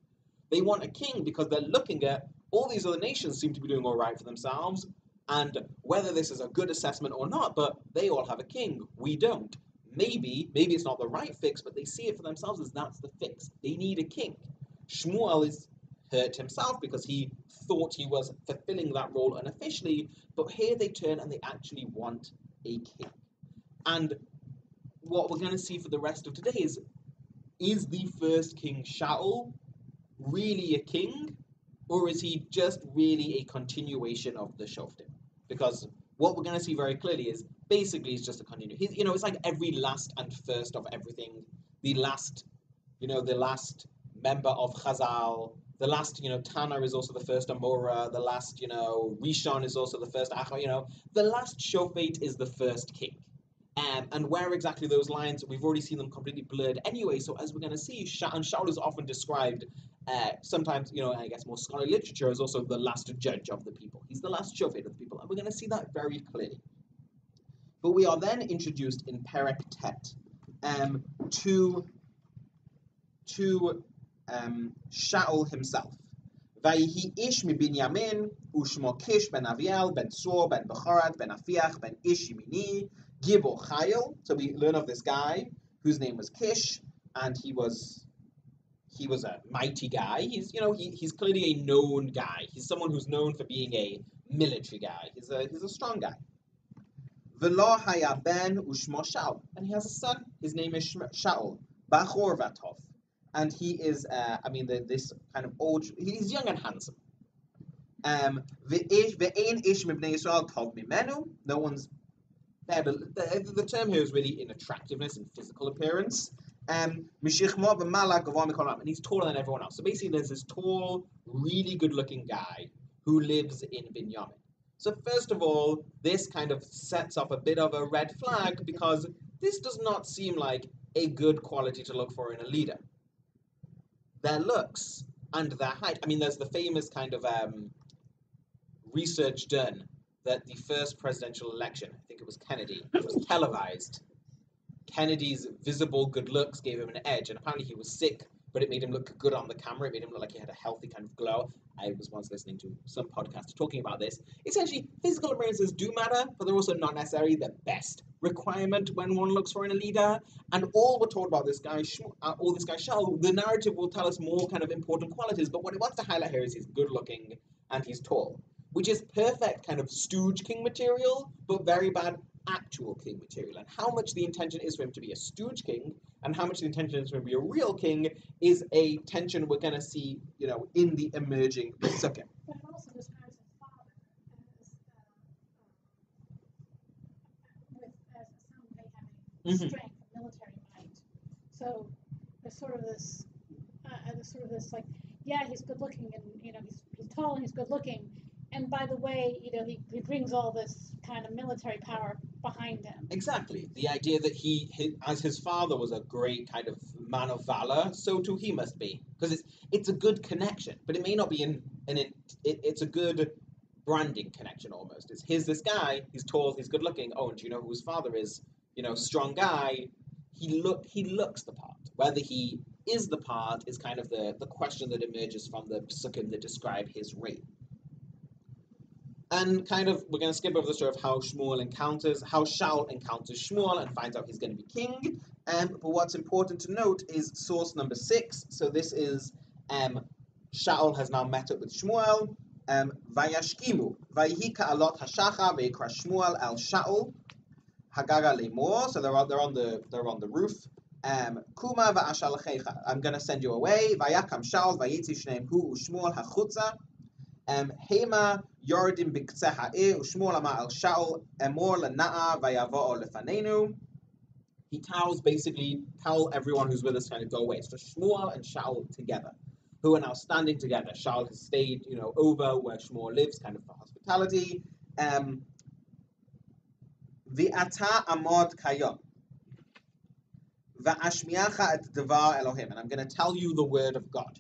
They want a king because they're looking at all these other nations seem to be doing all right for themselves. And whether this is a good assessment or not, but they all have a king. We don't. Maybe it's not the right fix, but they see it for themselves as that's the fix. They need a king. Shmuel is hurt himself because he thought he was fulfilling that role unofficially, but here they turn and they actually want a king. And what we're going to see for the rest of today is the first king Shaul really a king, or is he just really a continuation of the Shoftim? Because what we're going to see very clearly is basically he's just a continuation. It's like every last and first of everything. The last member of Chazal. The last, Tana is also the first Amora. The last, Rishon is also the first Achor. The last Shofet is the first king. And where exactly those lines, we've already seen them completely blurred anyway. So as we're going to see, Shaul is often described sometimes, I guess more scholarly literature as also the last judge of the people. He's the last shofet of the people, and we're going to see that very clearly. But we are then introduced in Perek Tet to Shaul himself. Vayihi ish mi Binyamin ushmo Kish ben Aviel ben Sor ben Bechorat ben Afiach ben Ish Yimini Gibor Chayil. So we learn of this guy whose name was Kish, and he was a mighty guy. He's clearly a known guy. He's someone who's known for being a military guy. He's a strong guy. V'lo haya ben ushmo Shaul, and he has a son. His name is Shaul Bachor Vatov, and he is this kind of old. He's young and handsome. Ve'ein ish mibnei Yisrael tov mimenu. No one's there. The term here is really in attractiveness and physical appearance. And he's taller than everyone else. So basically, there's this tall, really good-looking guy who lives in Binyamin. So first of all, this kind of sets off a bit of a red flag because this does not seem like a good quality to look for in a leader. Their looks and their height. I mean, there's the famous kind of research done that the first presidential election, I think it was Kennedy, which was televised. Kennedy's visible good looks gave him an edge, and apparently he was sick, but it made him look good on the camera. It made him look like he had a healthy kind of glow. I was once listening to some podcast talking about this. Essentially, physical appearances do matter, but they're also not necessarily the best requirement when one looks for in a leader. And all we're told about this guy, Shaul, the narrative will tell us more kind of important qualities, but what it wants to highlight here is he's good looking and he's tall, which is perfect kind of stooge king material, but very bad actual king material. And how much the intention is for him to be a stooge king and how much the intention is for him to be a real king is a tension we're going to see, in the emerging Pesukim. But it also describes his father as somebody having strength, military might. So there's sort of this, like, yeah, he's good looking, and he's tall and he's good looking. And by the way, he brings all this kind of military power behind him. Exactly. The idea that he as his father was a great kind of man of valor, so too he must be. Because it's a good connection, but it may not be it's a good branding connection almost. Here's this guy, he's tall, he's good looking. Oh, and do you know who his father is? Strong guy. He looks the part. Whether he is the part is kind of the question that emerges from the psukim that describe his reign. And we're going to skip over the story of how Shaul encounters Shmuel and finds out he's going to be king. But what's important to note is source number 6. So this is Shaul has now met up with Shmuel. Vayashkimu, vayhi ka'alot hashacha ve'ikra Shmuel al Shaul hagaga lemor. So they're on the roof. Kuma va'ashalachecha. I'm going to send you away. Vayakam Shaul vayitzi shneim hu u'Shmuel hachutza. Hema Yordim b'ktzeh ha'ir u'Shmuel amar al Shaul emor lena'a vayavo'o lefanenu. He tell everyone who's with us to go away. So Shmuel and Shaul together, who are now standing together. Shaul has stayed, over where Shmuel lives, kind of for hospitality. V'ata amod kayom va'ashmiacha et devar Elohim, and I'm going to tell you the word of God.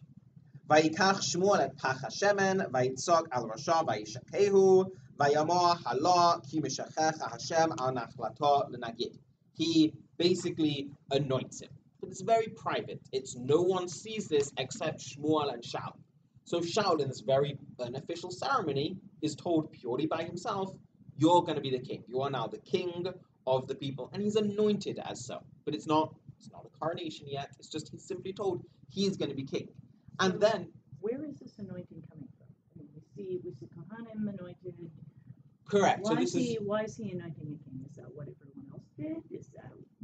Vayikach Shmuel et pach hashemen, vayitzok al rasha, vayishakehu, vayamor halo ki mishachecha Hashem al nachlato lenagid. He basically anoints him, but it's very private. No one sees this except Shmuel and Shaul. So Shaul, in this very unofficial ceremony, is told purely by himself, "You're going to be the king. You are now the king of the people," and he's anointed as so. But it's not a coronation yet. It's just he's simply told he's going to be king. And then, where is this anointing coming from? I mean, we see Kohanim anointed. Correct. Why is he anointing a king? Is that what everyone else did?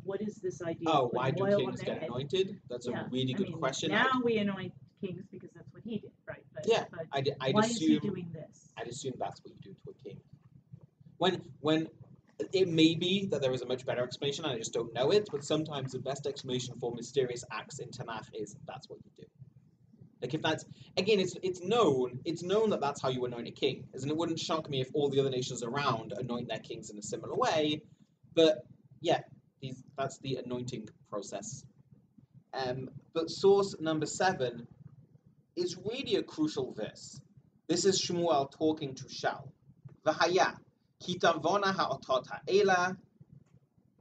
What is this idea? Oh, why do kings get anointed? That's a really good question. Now we anoint kings because that's what he did, right? But why is he doing this? I'd assume that's what you do to a king. When it may be that there is a much better explanation, and I just don't know it. But sometimes the best explanation for mysterious acts in Tanakh is that's what you do. Like if that's again, it's known that that's how you anoint a king, and it wouldn't shock me if all the other nations around anoint their kings in a similar way. But yeah, that's the anointing process. But source number 7 is really a crucial verse. This is Shmuel talking to Shaul. V'haya kitavona ha'otot ha'ela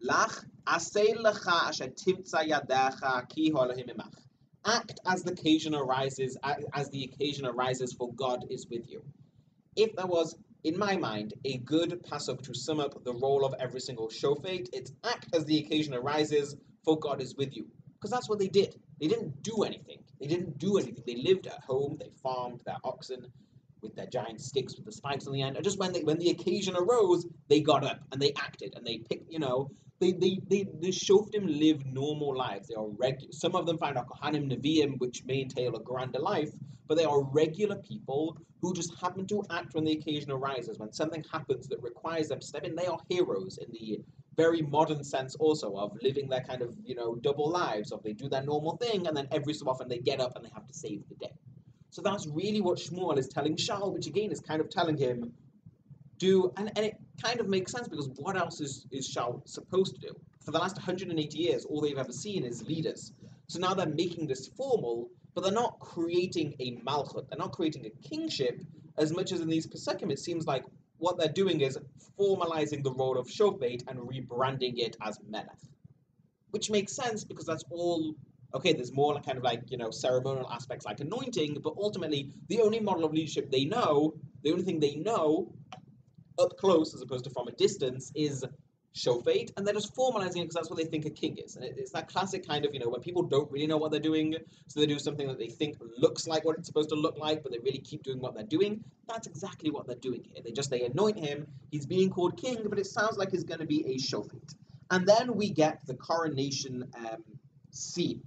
lach asei lecha asher timtza yadecha ki Elohim imach. Act as the occasion arises, for God is with you. If there was, in my mind, a good pasuk to sum up the role of every single shofet, it's act as the occasion arises, for God is with you. Because that's what they did. They didn't do anything. They lived at home, they farmed their oxen with their giant sticks with the spikes on the end. And just when the occasion arose, they got up and they acted and they picked, the Shoftim live normal lives. They are regular. Some of them find out Kohanim Nevi'im, which may entail a grander life, but they are regular people who just happen to act when the occasion arises. When something happens that requires them to step in, they are heroes in the very modern sense also of living their kind of, double lives, of they do their normal thing, and then every so often they get up and they have to save the day. So that's really what Shmuel is telling Shaul, which again is kind of telling him, do, and it kind of makes sense because what else is Shaul supposed to do? For the last 180 years, all they've ever seen is leaders. So now they're making this formal, but they're not creating a malchut, they're not creating a kingship as much as in these pesukim. It seems like what they're doing is formalizing the role of shofet and rebranding it as melech, which makes sense because that's all. Okay, there's more kind of like, ceremonial aspects like anointing, but ultimately the only model of leadership they know, the only thing they know up close as opposed to from a distance is shofet, and they're just formalizing it because that's what they think a king is. And it's that classic kind of, when people don't really know what they're doing, so they do something that they think looks like what it's supposed to look like, but they really keep doing what they're doing. That's exactly what they're doing here. They anoint him, he's being called king, but it sounds like he's going to be a shofet. And then we get the coronation scene.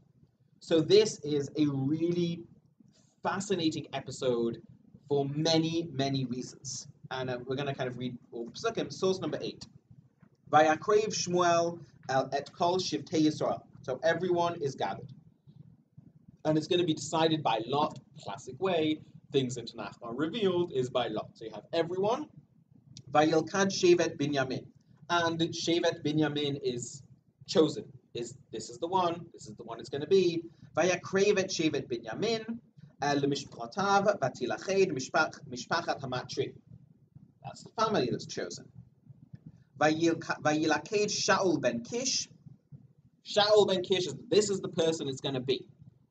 So this is a really fascinating episode for many, many reasons. And we're going to kind of read all the pesukim. Source number 8. Vayakrev Shmuel et kol shivtei Yisrael. So everyone is gathered. And it's going to be decided by lot, classic way. Things in Tanakh are revealed is by lot. So you have everyone. Vayilkad Shevet Binyamin. And Shevet Binyamin is chosen. This is the one it's going to be. Vayakrev et Shevet Binyamin lemishpatav vatilached mishpachat hamatri. That's the family that's chosen. Vayilaked Shaul ben Kish. Shaul ben Kish this is the person it's going to be.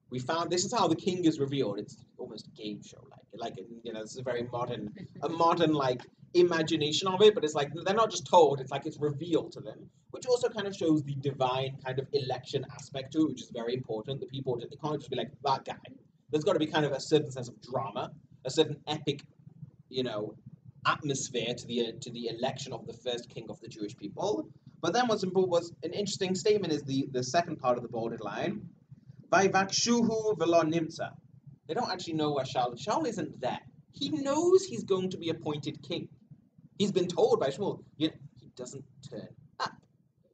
We found this is how the king is revealed. It's almost a game show like this is a very modern like imagination of it, but it's like they're not just told, it's like it's revealed to them, which also kind of shows the divine kind of election aspect to it, which is very important. The people, they can't just be like that guy. There's got to be kind of a certain sense of drama, a certain epic, atmosphere to the election of the first king of the Jewish people. But then what's important was an interesting statement is the second part of the bolded line. Vayvakshuhu v'lo nimtza. They don't actually know where Shaul isn't there. He knows he's going to be appointed king. He's been told by Shmuel, he doesn't turn up.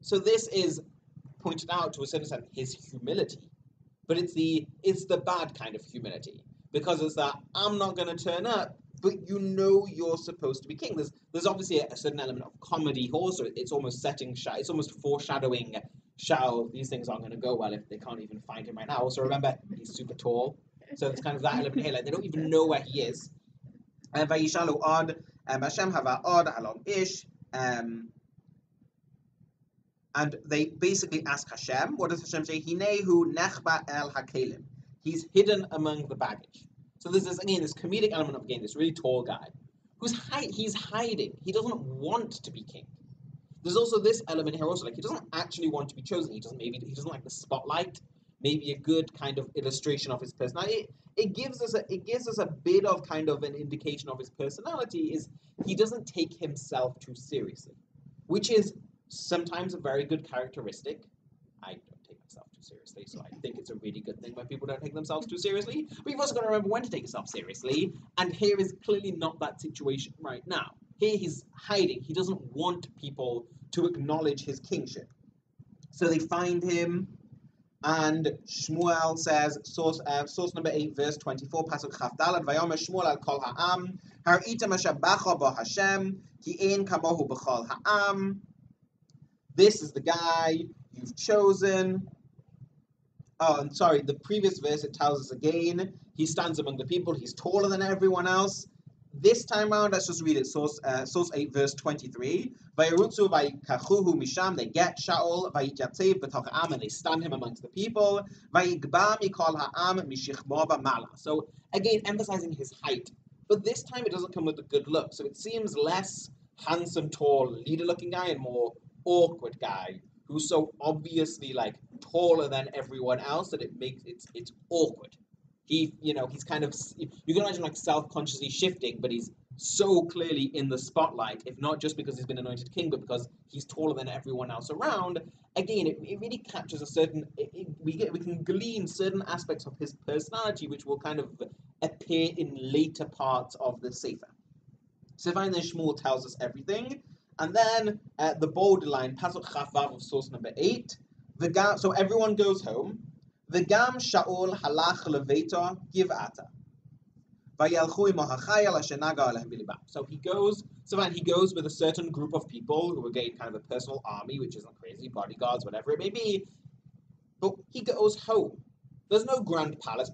So this is pointed out to a certain extent his humility. But it's the bad kind of humility. Because it's that I'm not going to turn up, but you're supposed to be king. There's obviously a certain element of comedy also. It's almost it's almost foreshadowing Shaul. These things aren't going to go well if they can't even find him right now. Also remember, he's super tall. So it's kind of that element here. Like they don't even know where he is. Vayishalu od Hashem hava od alom ish. And they basically ask Hashem. What does Hashem say? Hinehu nechba el hakelim. He's hidden among the baggage. So there's this comedic element of this really tall guy he's hiding. He doesn't want to be king. There's also this element here also, like he doesn't actually want to be chosen. He doesn't like the spotlight. Maybe a good kind of illustration of his personality. It gives us a bit of kind of an indication of his personality is he doesn't take himself too seriously, which is sometimes a very good characteristic. I don't take myself too seriously, so I think it's a really good thing when people don't take themselves too seriously. But you've also got to remember when to take yourself seriously, and here is clearly not that situation right now. Here he's hiding. He doesn't want people to acknowledge his kingship. So they find him. And Shmuel says, source number 8, verse 24, Pasuk Chaf Dalad, Vayomer Shmuel al kol ha'am, har'item asher bacha bo Hashem, ki ein kamohu b'chol ha'am. This is the guy you've chosen. Oh, and sorry, the previous verse, it tells us again, he stands among the people, he's taller than everyone else. This time around, let's just read it. Source 8, verse 23. Vayirutzu vayikachuhu misham. They get Shaul. Vayityatzeiv b'toch ha'am, and they stand him amongst the people. Vayigba mikol ha'am mishichmo b'mala. So again, emphasizing his height, but this time it doesn't come with a good look. So it seems less handsome, tall, leader-looking guy, and more awkward guy who's so obviously like taller than everyone else that it makes it's awkward. He's kind of, you can imagine like self-consciously shifting, but he's so clearly in the spotlight, if not just because he's been anointed king, but because he's taller than everyone else around. Again, it really captures a certain, we can glean certain aspects of his personality, which will kind of appear in later parts of the Sefer. So finally, Shmuel tells us everything. And then the bold line, Pasuk Chaf Vav of source number 8, so everyone goes home. V'gam Shaul halach leveto giv'ata. So he goes with a certain group of people who again kind of a personal army, which isn't crazy, bodyguards, whatever it may be. But he goes home. There's no grand palace.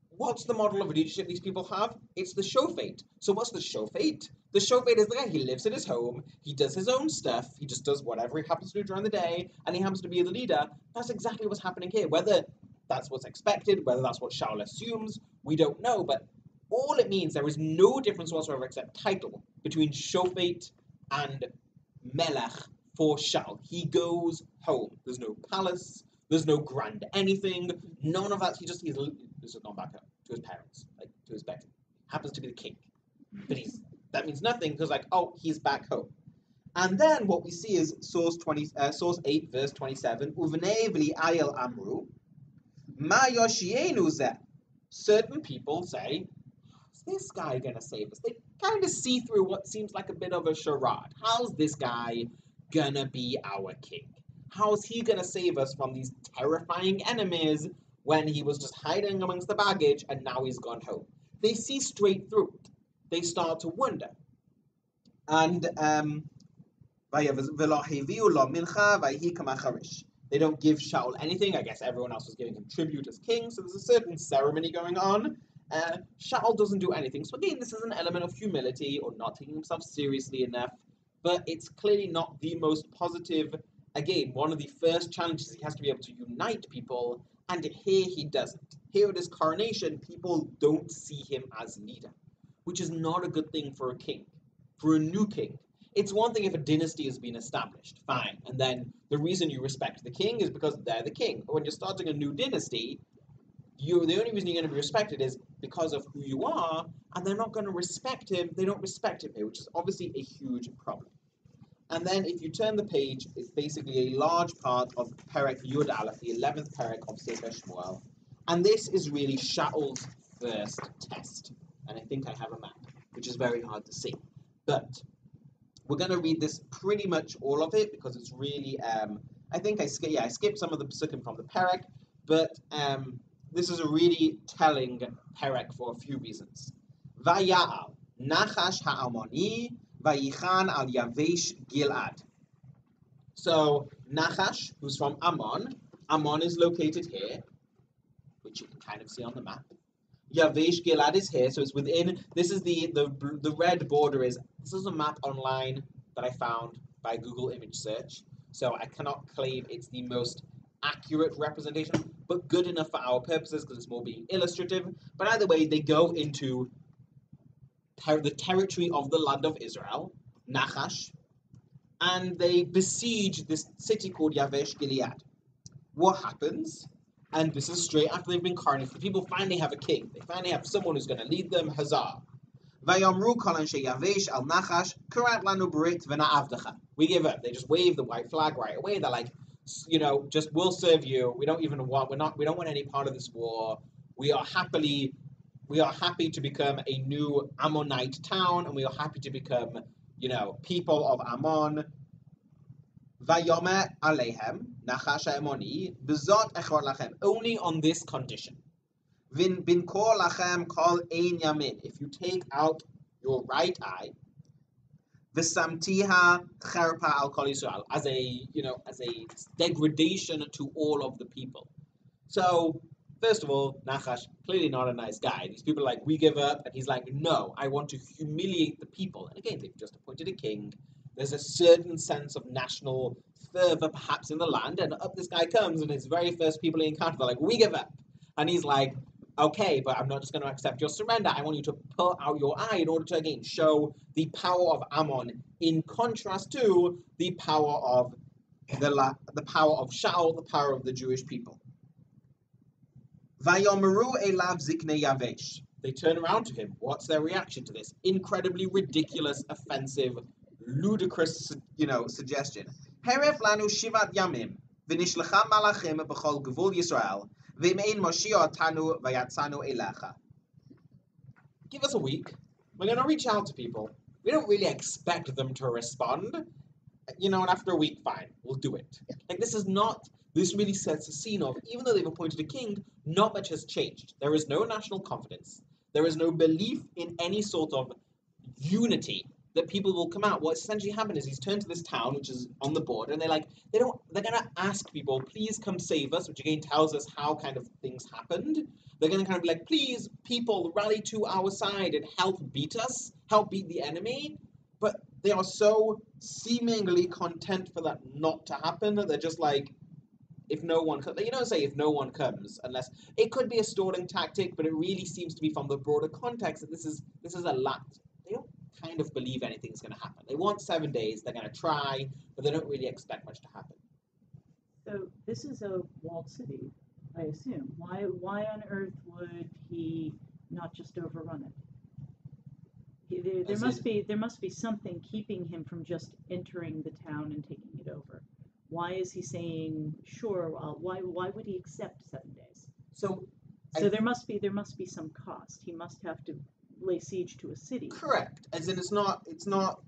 What's the model of leadership these people have? It's the shofet. So what's the shofet? The shofet is the guy, he lives in his home, he does his own stuff, he just does whatever he happens to do during the day, and he happens to be the leader. That's exactly what's happening here. Whether that's what's expected, whether that's what Shaul assumes, we don't know, but all it means, there is no difference whatsoever except title between shofet and melech for Shaul. He goes home. There's no palace, there's no grand anything, none of that. He's just gone back home to his parents, like to his bedroom. Happens to be the king, but that means nothing because he's back home. And then what we see is source 8 verse 27. Uvnei v'li ayel amru ma yoshienu zeh. Certain people say, how's this guy gonna save us? They kind of see through what seems like a bit of a charade. How's this guy gonna be our king? How's he gonna save us from these terrifying enemies when he was just hiding amongst the baggage and now he's gone home? They see straight through it. They start to wonder. And they don't give Shaul anything. I guess everyone else was giving him tribute as king, so there's a certain ceremony going on. Shaul doesn't do anything. So again, this is an element of humility or not taking himself seriously enough, but it's clearly not the most positive. Again, one of the first challenges, he has to be able to unite people, and here he doesn't. Here at his coronation, people don't see him as leader, which is not a good thing for a king, for a new king. It's one thing if a dynasty has been established, fine, and then the reason you respect the king is because they're the king. But when you're starting a new dynasty, the only reason you're going to be respected is because of who you are, and they're not going to respect him. They don't respect him here, which is obviously a huge problem. And then if you turn the page, it's basically a large part of Perek Yud Aleph, the 11th Perek of Sefer Shmuel. And this is really Shaul's first test. And I think I have a map, which is very hard to see. But we're going to read this pretty much all of it because it's really, I think I skipped some of the psukim from the Perek, but this is a really telling Perek for a few reasons. Vaya'al, Nachash ha'amoni, Vayichan al Yavesh Gilad. So Nachash, who's from Ammon, Ammon is located here, which you can kind of see on the map. Yavesh Gilad is here, so it's within. This is the red border is. This is a map online that I found by Google image search. So I cannot claim it's the most accurate representation, but good enough for our purposes because it's more being illustrative. But either way, they go into the territory of the land of Israel, Nachash, and they besiege this city called Yavesh Gilead. What happens? And this is straight after they've been coronated. The people finally have a king. They finally have someone who's going to lead them. Huzzah! Vayamru kol anshe Yavesh al Nachash karat lanu brit v'na'avdecha. We give up. They just wave the white flag right away. They're like, just we'll serve you. We don't want any part of this war. We are happy to become a new Ammonite town, and we are happy to become, people of Ammon. Vayomer alehem, Nachash ha'emoni, bezot echor lachem. Only on this condition. Bin kol lachem kol ein yamin. If you take out your right eye, v'samtiha cherpa al kol Yisrael, as a degradation to all of the people. So, first of all, Nachash, clearly not a nice guy. These people are like, we give up. And he's like, no, I want to humiliate the people. And again, they've just appointed a king. There's a certain sense of national fervor perhaps in the land. And up this guy comes, and his very first people he encounters, they're like, we give up. And he's like, okay, but I'm not just going to accept your surrender. I want you to pull out your eye in order to, again, show the power of Ammon in contrast to the power of the power of Shaul, the power of the Jewish people. Vayomeru elav ziknei Yavesh. They turn around to him. What's their reaction to this incredibly ridiculous, offensive, ludicrous, suggestion? Heref lanu shivat yamim v'nishlecha malachim b'chol gevul Yisrael v'mein moshio tanu vayatzanu elecha. Give us a week. We're going to reach out to people. We don't really expect them to respond. And after a week, fine, we'll do it. Like, this really sets a scene of, even though they've appointed a king, not much has changed. There is no national confidence. There is no belief in any sort of unity that people will come out. What's essentially happened is he's turned to this town, which is on the border, and they're gonna ask people, please come save us, which again tells us how kind of things happened. They're gonna kind of be like, please, people, rally to our side and help beat us, help beat the enemy. But they are so seemingly content for that not to happen that they're just like, if no one comes, if no one comes, unless it could be a stalling tactic, but it really seems to be from the broader context that this is a lot. They don't kind of believe anything's going to happen. They want 7 days. They're going to try, but they don't really expect much to happen. So this is a walled city, I assume. Why on earth would he not just overrun it? There must be something keeping him from just entering the town and taking it over. Why is he saying sure? Why would he accept 7 days? So there must be some cost. He must have to lay siege to a city. Correct. As in, it's not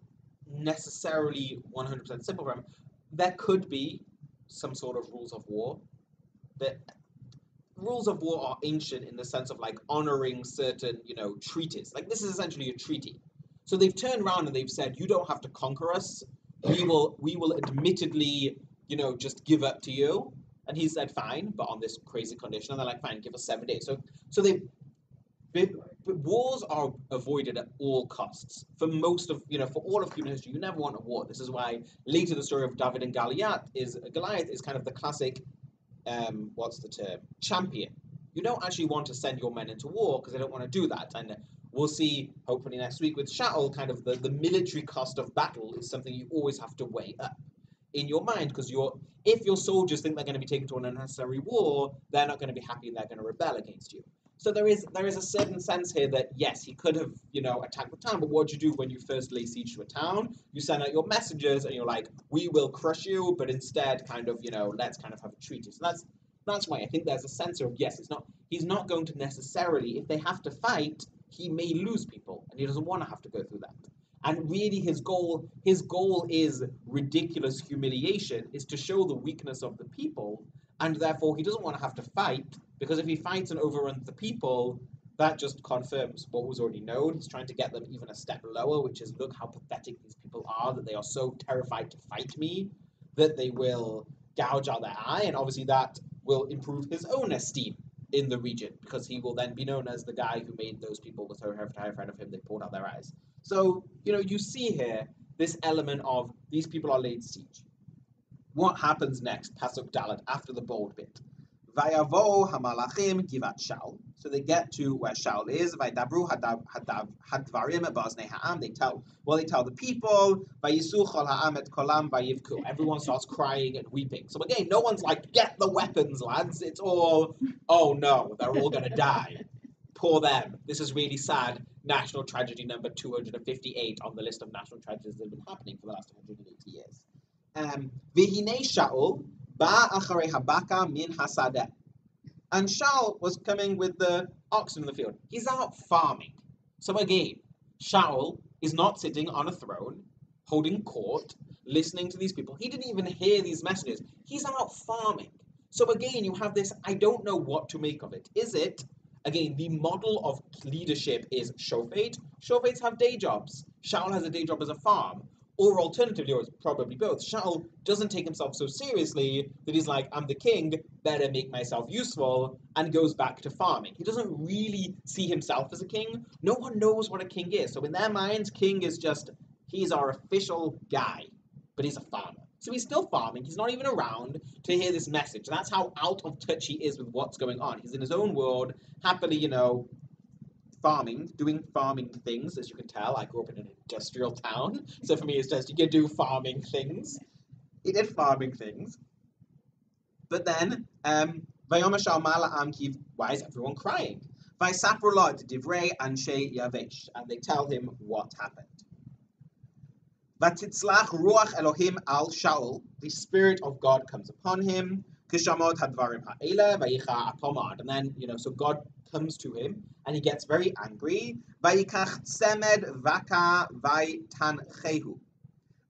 necessarily 100% simple for him. There could be some sort of rules of war. That rules of war are ancient in the sense of like honoring certain, treaties. Like this is essentially a treaty. So they've turned around and they've said, you don't have to conquer us. We will admittedly, just give up to you. And he said, fine, but on this crazy condition. And they're like, fine, give us 7 days. So wars are avoided at all costs. For most of, for all of human history, you never want a war. This is why later the story of David and Goliath is kind of the classic, champion. You don't actually want to send your men into war because they don't want to do that. And we'll see, hopefully next week with Shaul, kind of the military cost of battle is something you always have to weigh up in your mind, because if your soldiers think they're going to be taken to an unnecessary war, they're not going to be happy and they're going to rebel against you. So there is a certain sense here that, yes, he could have, attacked the town, but what do you do when you first lay siege to a town? You send out your messengers and you're like, we will crush you, but instead kind of, let's kind of have a treaty. So that's why I think there's a sense of, yes, he's not going to necessarily, if they have to fight, he may lose people, and he doesn't want to have to go through that. And really his goal is ridiculous humiliation, is to show the weakness of the people, and therefore he doesn't want to have to fight, because if he fights and overruns the people, that just confirms what was already known. He's trying to get them even a step lower, which is, look how pathetic these people are, that they are so terrified to fight me, that they will gouge out their eye, and obviously that will improve his own esteem in the region, because he will then be known as the guy who made those people were so terrified of him they pulled out their eyes. So, you see here this element of these people are laid siege. What happens next? Pasuk Dalet, after the bold bit. Vayavo hamalachim givat Shaul. So they get to where Shaul is. Vaydabru hadvarim ba'aznei ha'am. They tell the people. Vayisu chol ha'am et kolam vayivku. Everyone starts crying and weeping. So again, no one's like, get the weapons, lads. It's all, oh no, they're all going to die. Poor them. This is really sad. National tragedy number 258 on the list of national tragedies that have been happening for the last 180 years. V'hinei Shaul ba'acharei habaka min hasadeh. And Shaul was coming with the oxen in the field. He's out farming. So again, Shaul is not sitting on a throne, holding court, listening to these people. He didn't even hear these messages. He's out farming. So again, you have this, I don't know what to make of it. Is it, again, the model of leadership is shofet. Shofets have day jobs. Shaul has a day job as a farm. Or alternatively, or it's probably both, Shaul doesn't take himself so seriously that he's like, I'm the king, better make myself useful, and goes back to farming. He doesn't really see himself as a king. No one knows what a king is. So in their minds, king is just, he's our official guy, but he's a farmer. So he's still farming. He's not even around to hear this message. That's how out of touch he is with what's going on. He's in his own world, happily, farming, doing farming things, as you can tell. I grew up in an industrial town, so for me it's just, you can do farming things. He did farming things. But then, why is everyone crying? And they tell him what happened. Vatitzlach ruach Elohim al Shaul, the Spirit of God comes upon him. Kishamot hadvarim ha'ela vayicha apomad. And then, so God comes to him, and he gets very angry. Vayikach tzemed vaka vaytanchehu.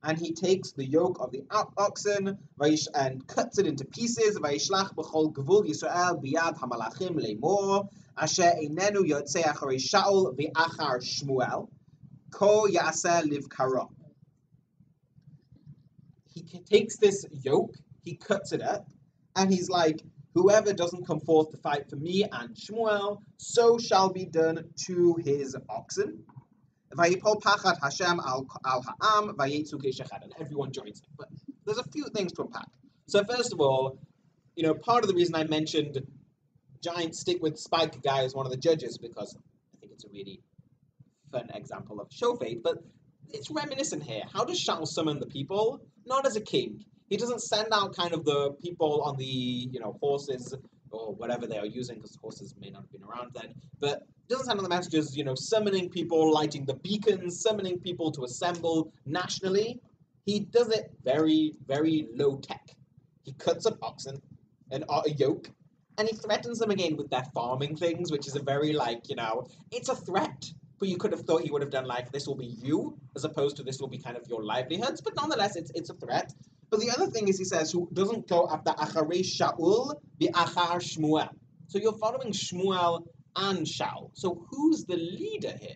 and he takes the yoke of the oxen and cuts it into pieces. Vayishlach b'chol gvul Yisrael biyad hamalachim le'mor asher einenu yotzei acharei Shaul v'achar Shmuel ko ya'aseh livkaro. He takes this yoke, he cuts it up, and he's like, whoever doesn't come forth to fight for me and Shmuel, so shall be done to his oxen. Vayipol pachat Hashem al ha'am vayetzu keshachad, and everyone joins him. But there's a few things to unpack. So first of all, part of the reason I mentioned giant stick with spike guy as one of the judges, because I think it's a really fun example of show fate, but it's reminiscent here. How does Shaul summon the people? Not as a king. He doesn't send out kind of the people on the horses or whatever they are using, because horses may not have been around then, but doesn't send out the messages, summoning people, lighting the beacons, summoning people to assemble nationally. He does it very, very low tech. He cuts up oxen and a yoke, and he threatens them again with their farming things, which is a very it's a threat. But you could have thought he would have done this will be you, as opposed to this will be kind of your livelihoods. But nonetheless, it's a threat. But the other thing is, he says, who doesn't go after Acharei Shaul, the Achar Shmuel. So you're following Shmuel and Shaul. So who's the leader here?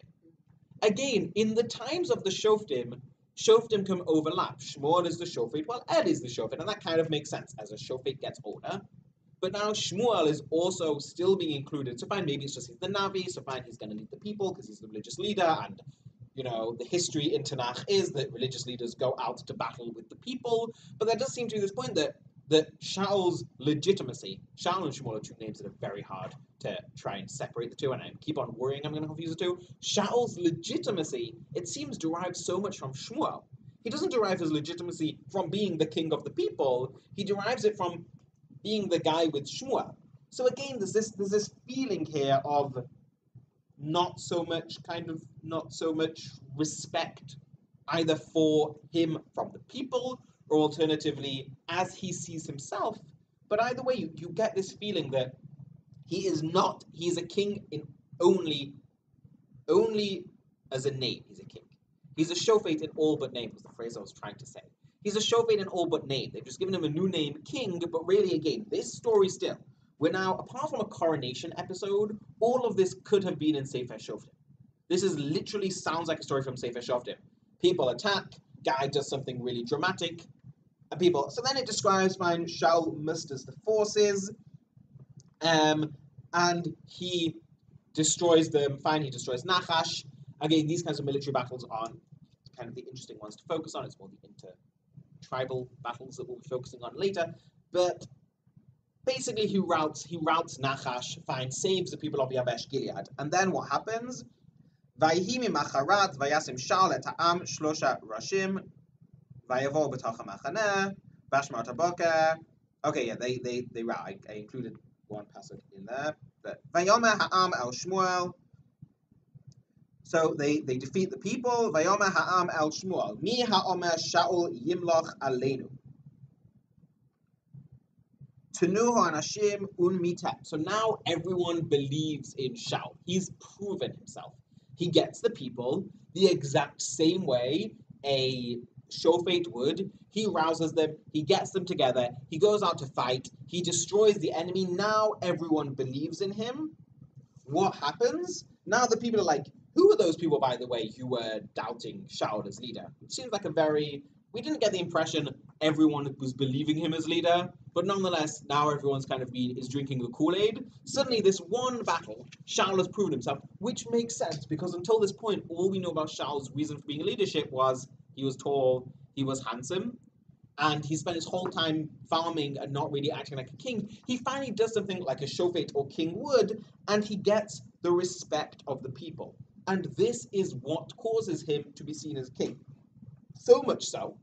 Again, in the times of the Shoftim can overlap. Shmuel is the Shofet, while Ed is the Shofet, and that kind of makes sense as a Shofet gets older. But now Shmuel is also still being included. So fine, maybe it's just he's the Navi, so fine, he's going to lead the people because he's the religious leader, and the history in Tanakh is that religious leaders go out to battle with the people. But there does seem to be this point that Shaul's legitimacy, Shaul and Shmuel are two names that are very hard to try and separate the two, and I keep on worrying I'm going to confuse the two. Shaul's legitimacy, it seems, derives so much from Shmuel. He doesn't derive his legitimacy from being the king of the people. He derives it from being the guy with Shmuel. So again, there's this feeling here of not so much respect either for him from the people or alternatively as he sees himself. But either way, you get this feeling that he is a king in only as a name. He's a king. He's a shofet in all but name, was the phrase I was trying to say. He's a shofet in all but name. They've just given him a new name, king, but really, again, this story still, we're now, apart from a coronation episode, all of this could have been in Sefer Shoftim. This is literally sounds like a story from Sefer Shoftim. People attack, guy does something really dramatic, and so then it describes, fine, Shaul musters the forces, and he destroys them, fine, he destroys Nachash. Again, these kinds of military battles aren't kind of the interesting ones to focus on, it's more the inter-tribal battles that we'll be focusing on later, but basically he routs Nachash, fine, saves the people of Yabesh Gilead, and then what happens? Vayhi mimacharat vayasim Shaul et ha'am shlosha rashim vayavo b'toch ha'machaneh bashmar taboker. Okay, yeah, they rout. I included one passage in there, but vayomer ha'am el Shmuel. So they defeat the people. Vayomer ha'am el Shmuel mi ha'omer Shaul yimloch aleinu. Tenuhu anashim un mitet. So now everyone believes in Shaul. He's proven himself. He gets the people the exact same way a shofet would. He rouses them, he gets them together, he goes out to fight, he destroys the enemy. Now everyone believes in him. What happens? Now the people are like, who are those people, by the way, who were doubting Shaul as leader? It seems like we didn't get the impression everyone was believing him as leader, but nonetheless, now everyone's kind of is drinking the Kool-Aid. Suddenly, this one battle, Shaul has proven himself, which makes sense, because until this point, all we know about Shaul's reason for being in leadership was he was tall, he was handsome, and he spent his whole time farming and not really acting like a king. He finally does something like a shofet or king would, and he gets the respect of the people. And this is what causes him to be seen as king. So much so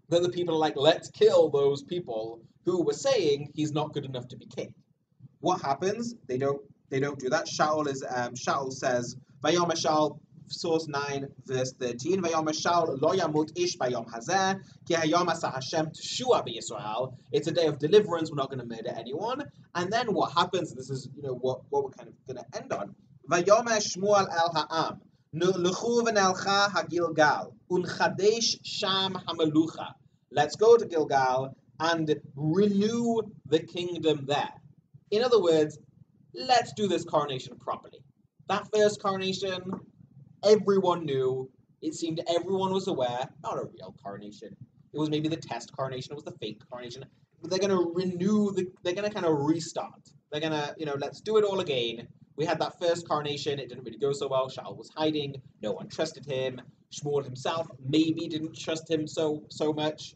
that the people are like, let's kill those people who were saying he's not good enough to be king. What happens? They don't do that. Shaul says, Vayomer Shaul, source 9, verse 13, Vayomer Shaul lo yamut ish bayom hazeh, ki hayom asa Hashem teshua b'Yisrael. It's a day of deliverance, we're not going to murder anyone. And then what happens, this is what we're kind of going to end on, Vayomer Shmuel el ha'am, L'chu v'nelcha hagilgal, unchadesh sham hamelucha. Let's go to Gilgal and renew the kingdom there. In other words, let's do this coronation properly. That first coronation, everyone knew. It seemed everyone was aware. Not a real coronation. It was maybe the test coronation. It was the fake coronation. But they're going to renew they're going to kind of restart. They're going to, let's do it all again. We had that first coronation. It didn't really go so well. Shaul was hiding. No one trusted him. Shmuel himself maybe didn't trust him so much.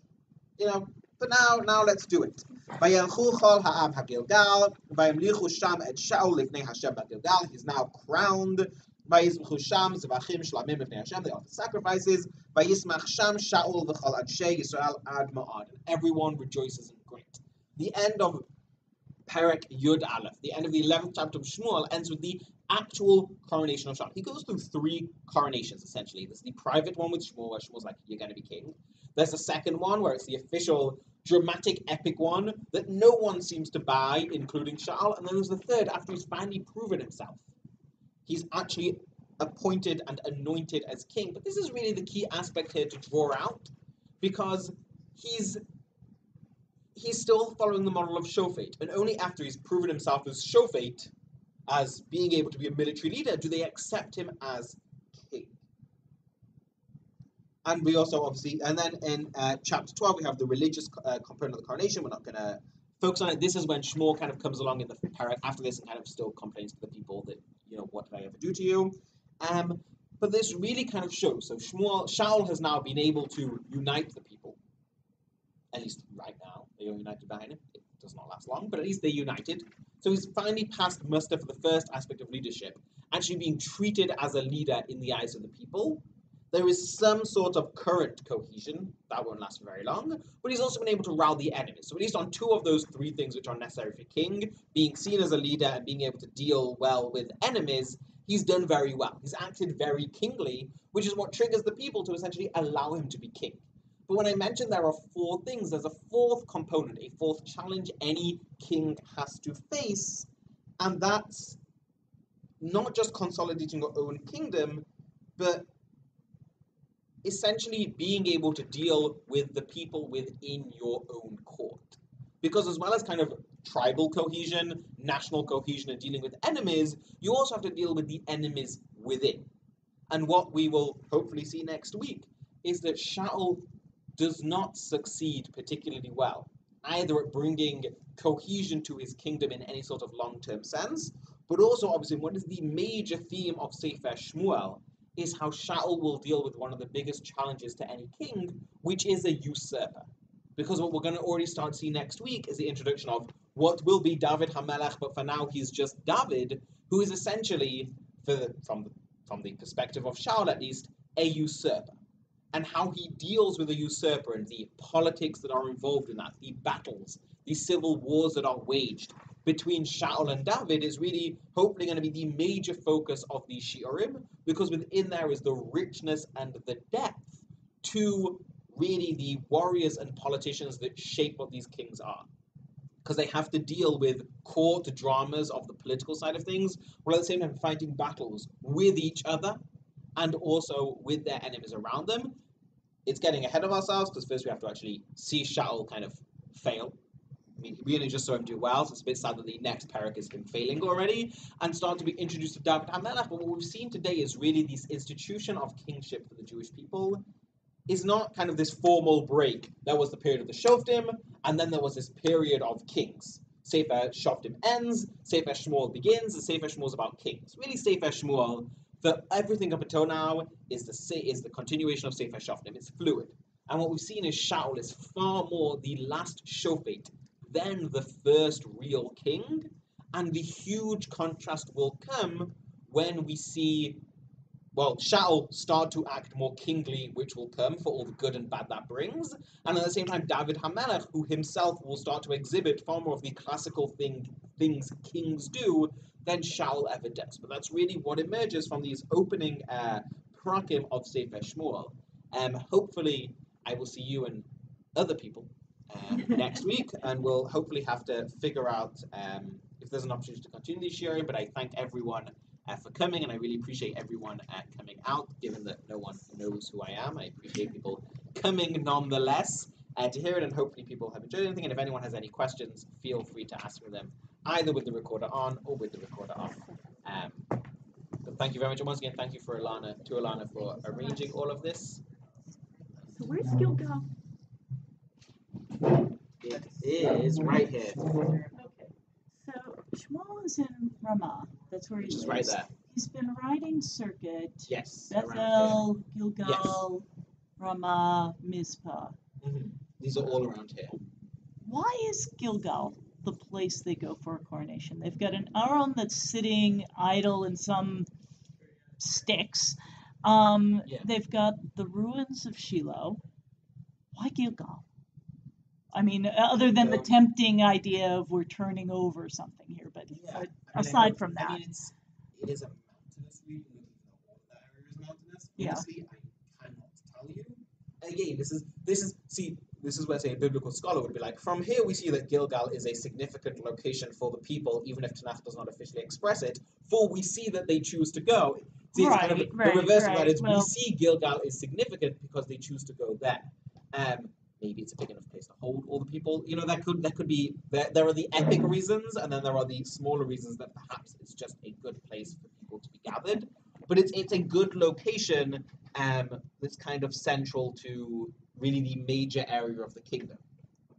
But now let's do it. Vayelchu chol ha'am ha'gilgal, vayamlichu sham et Shaul lifnei Hashem ba'gilgal. He's now crowned. Vayizmchu sham zvachim shlamim lifnei Hashem. They offer sacrifices. Vayismach sham Shaul v'chol anshe Yisrael ad ma'ad. And everyone rejoices in great. The end of Perek Yud Aleph, the end of the 11th chapter of Shmuel, ends with the actual coronation of Shaul. He goes through 3 coronations, essentially. There's the private one with Shmuel, where Shmuel's like, you're going to be king. There's the second one, where it's the official, dramatic, epic one that no one seems to buy, including Shaul. And then there's the third, after he's finally proven himself. He's actually appointed and anointed as king. But this is really the key aspect here to draw out, because he's still following the model of Shofet, and only after he's proven himself as Shofet, as being able to be a military leader, do they accept him as king. And we also obviously, and then in chapter 12, we have the religious component of the coronation. We're not going to focus on it. This is when Shmuel kind of comes along in the parak after this and kind of still complains to the people that, what did I ever do to you? But this really kind of shows. So Shaul has now been able to unite the people. At least right now, they are united behind him. It does not last long, but at least they're united. So he's finally passed muster for the first aspect of leadership, actually being treated as a leader in the eyes of the people. There is some sort of current cohesion. That won't last for very long, but he's also been able to rout the enemies. So at least on 2 of those 3 things which are necessary for king, being seen as a leader and being able to deal well with enemies, he's done very well. He's acted very kingly, which is what triggers the people to essentially allow him to be king. But when I mentioned there are 4 things, there's a 4th component, a 4th challenge any king has to face, and that's not just consolidating your own kingdom, but essentially being able to deal with the people within your own court. Because as well as kind of tribal cohesion, national cohesion, and dealing with enemies, you also have to deal with the enemies within. And what we will hopefully see next week is that Shaul does not succeed particularly well, either at bringing cohesion to his kingdom in any sort of long-term sense, but also obviously what is the major theme of Sefer Shmuel is how Shaul will deal with one of the biggest challenges to any king, which is a usurper. Because what we're going to already start to see next week is the introduction of what will be David HaMelech, but for now he's just David, who is essentially, from the perspective of Shaul at least, a usurper. And how he deals with a usurper and the politics that are involved in that, the battles, the civil wars that are waged between Shaul and David is really hopefully going to be the major focus of the Shiurim, because within there is the richness and the depth to really the warriors and politicians that shape what these kings are. Because they have to deal with court dramas of the political side of things, while at the same time fighting battles with each other and also with their enemies around them. It's getting ahead of ourselves, because first we have to actually see Shaul kind of fail. I mean, we only just saw him do well, so it's a bit sad that the next parak is him failing already, and start to be introduced to David HaMelech. But what we've seen today is really this institution of kingship for the Jewish people is not kind of this formal break. There was the period of the Shoftim, and then there was this period of kings. Sefer Shoftim ends, Sefer Shmuel begins, and Sefer Shmuel is about kings. Really, Sefer Shmuel, for everything up until now, is the continuation of Sefer Shoftim. It's fluid. And what we've seen is Shaul is far more the last Shofet than the first real king. And the huge contrast will come when we see, Shaul start to act more kingly, which will come for all the good and bad that brings. And at the same time, David HaMelech, who himself will start to exhibit far more of the classical things kings do than Shaul ever does. But that's really what emerges from these opening parakim of Sefer Shmuel. Hopefully, I will see you and other people next week, and we'll hopefully have to figure out if there's an opportunity to continue this year. But I thank everyone for coming, and I really appreciate everyone coming out, given that no one knows who I am. I appreciate people coming nonetheless to hear it, and hopefully people have enjoyed anything. And if anyone has any questions, feel free to ask me them either with the recorder on or with the recorder off. But thank you very much, and once again, thank you to Alana for arranging all of this. So where's Gilgal? It is right here. Okay. So Shmuel is in Ramah. That's where he Which lives. is right there. He's been riding circuit. Yes. Bethel, Gilgal, Ramah, Mizpah. Mm-hmm. These are all around here. Why is Gilgal the place they go for a coronation? They've got an Aaron that's sitting idle in some sticks. They've got the ruins of Shiloh. Why Gilgal? I mean, other than the tempting idea of we're turning over something here, but aside from that. I mean, it is a mountainous region. All of that area is mountainous. Yeah. Honestly, I cannot tell you. Again, this is where, say, a biblical scholar would be like, from here we see that Gilgal is a significant location for the people, even if Tanakh does not officially express it, for we see that they choose to go. See, it's kind of the reverse of that is we see Gilgal is significant because they choose to go there. Maybe it's a big enough place to hold all the people. You know, that could be, there are the epic reasons, and then there are the smaller reasons that perhaps it's just a good place for people to be gathered. But it's a good location that's kind of central to really the major area of the kingdom.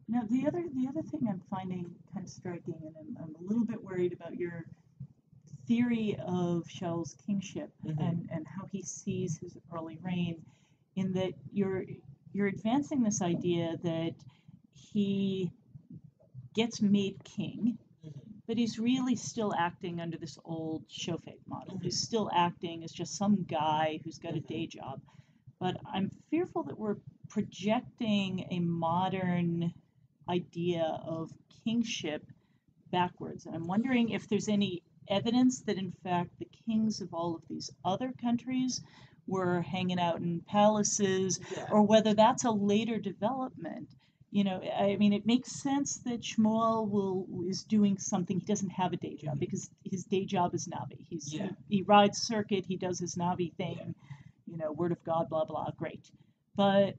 Now, the other thing I'm finding kind of striking, and I'm a little bit worried about your theory of Shaul's kingship and how he sees his early reign, in that you're advancing this idea that he gets made king, but he's really still acting under this old shofet model. He's still acting as just some guy who's got a day job. But I'm fearful that we're projecting a modern idea of kingship backwards. And I'm wondering if there's any evidence that, in fact, the kings of all of these other countries were hanging out in palaces, or whether that's a later development. You know, I mean, it makes sense that Shmuel is doing something. He doesn't have a day job because his day job is Navi. He rides circuit. He does his Navi thing. You know, word of God, blah blah. Great, but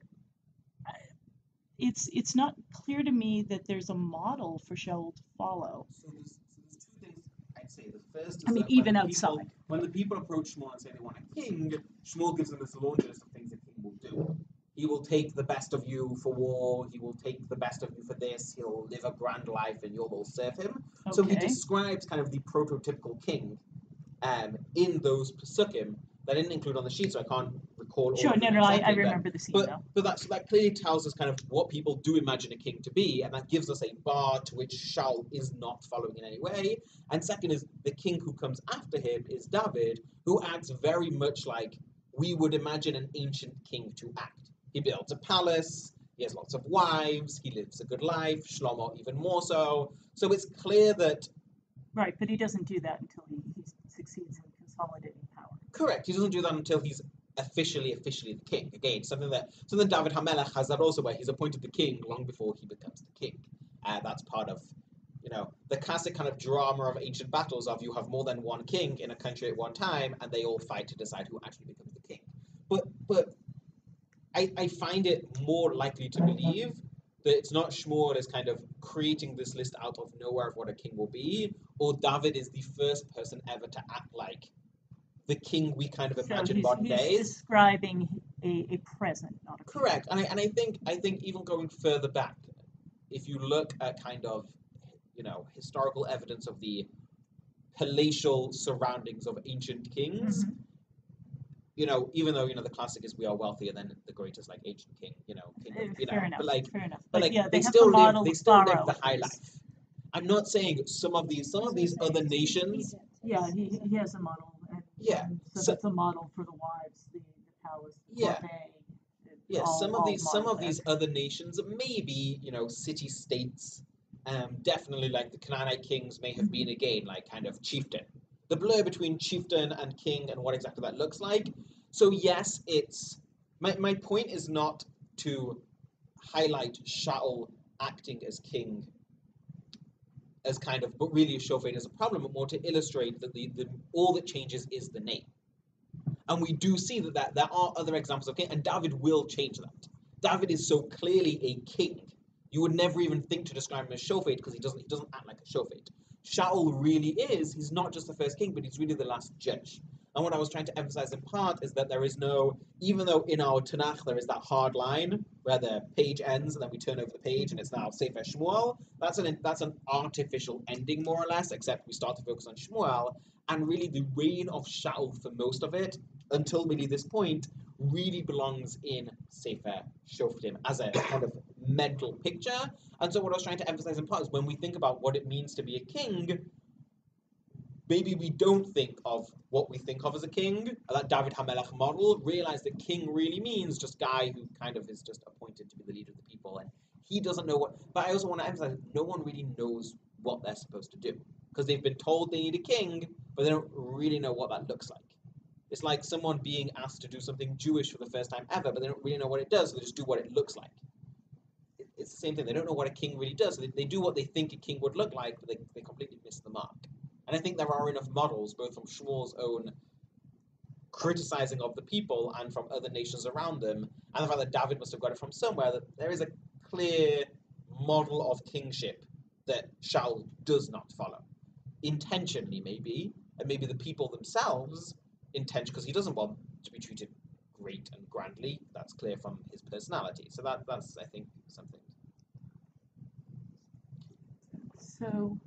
it's not clear to me that there's a model for Shaul to follow. So there's two things I'd say. The first is, I mean, even outside. When the people approach Shmuel and say they want a king, Shmuel gives them this laundry list of things a king will do. He will take the best of you for war. He will take the best of you for this. He'll live a grand life, and you'll all serve him. Okay. So he describes kind of the prototypical king in those pesukim that I didn't include on the sheet, so I can't recall. Sure, I remember the scene though. But that clearly tells us kind of what people do imagine a king to be, and that gives us a bar to which Shaul is not following in any way. And second is the king who comes after him is David, who acts very much like we would imagine an ancient king to act. He builds a palace, he has lots of wives, he lives a good life, Shlomo even more so. So it's clear that... Right, but he doesn't do that until he succeeds in consolidating power. Correct, he doesn't do that until he's officially the king. Again, something David HaMelech has that also, where he's appointed the king long before he becomes the king. That's part of, you know, the classic kind of drama of ancient battles of you have more than one king in a country at one time, and they all fight to decide who actually becomes the king. But I find it more likely to believe that it's not Shmuel is kind of creating this list out of nowhere of what a king will be, or David is the first person ever to act like the king we kind of imagine modern days. He's describing a present, not a correct. And I think even going further back, if you look at kind of, you know, historical evidence of the palatial surroundings of ancient kings, you know, even though, you know, the classic is we are wealthier than the greatest, like, ancient king, you know, fair enough. But like, yeah, they still live the high life. I'm not saying some of these other nations. Yeah, he has a model. And so that's a model for the wives, the palace, the buffet. Some of these other nations, maybe, you know, city states, definitely like the Canaanite kings may have been again, like kind of chieftain. The blur between chieftain and king and what exactly that looks like. So yes, it's my point is not to highlight Shaul acting as king as kind of, but really shofet as a problem, but more to illustrate that the all that changes is the name. And we do see that there are other examples of king, and David will change that. David is so clearly a king. You would never even think to describe him as shofet because he doesn't act like a shofet. Shaul really is. He's not just the first king, but he's really the last judge. And what I was trying to emphasize in part is that there is no, even though in our Tanakh there is that hard line where the page ends and then we turn over the page and it's now Sefer Shmuel, that's an artificial ending more or less, except we start to focus on Shmuel. And really the reign of Shaul for most of it, until really this point, really belongs in Sefer Shoftim as a kind of mental picture. And so what I was trying to emphasize in part is when we think about what it means to be a king, maybe we don't think of what we think of as a king, that David HaMelech model, realize that king really means just guy who kind of is just appointed to be the leader of the people, and he doesn't know what, but I also want to emphasize, no one really knows what they're supposed to do, because they've been told they need a king, but they don't really know what that looks like. It's like someone being asked to do something Jewish for the first time ever, but they don't really know what it does, so they just do what it looks like. It's the same thing, they don't know what a king really does, so they do what they think a king would look like, but they completely miss the mark. And I think there are enough models, both from Shmuel's own criticizing of the people and from other nations around them, and the fact that David must have got it from somewhere, that there is a clear model of kingship that Shaul does not follow. Intentionally, maybe, and maybe the people themselves because he doesn't want to be treated great and grandly. That's clear from his personality. So that's I think, something. So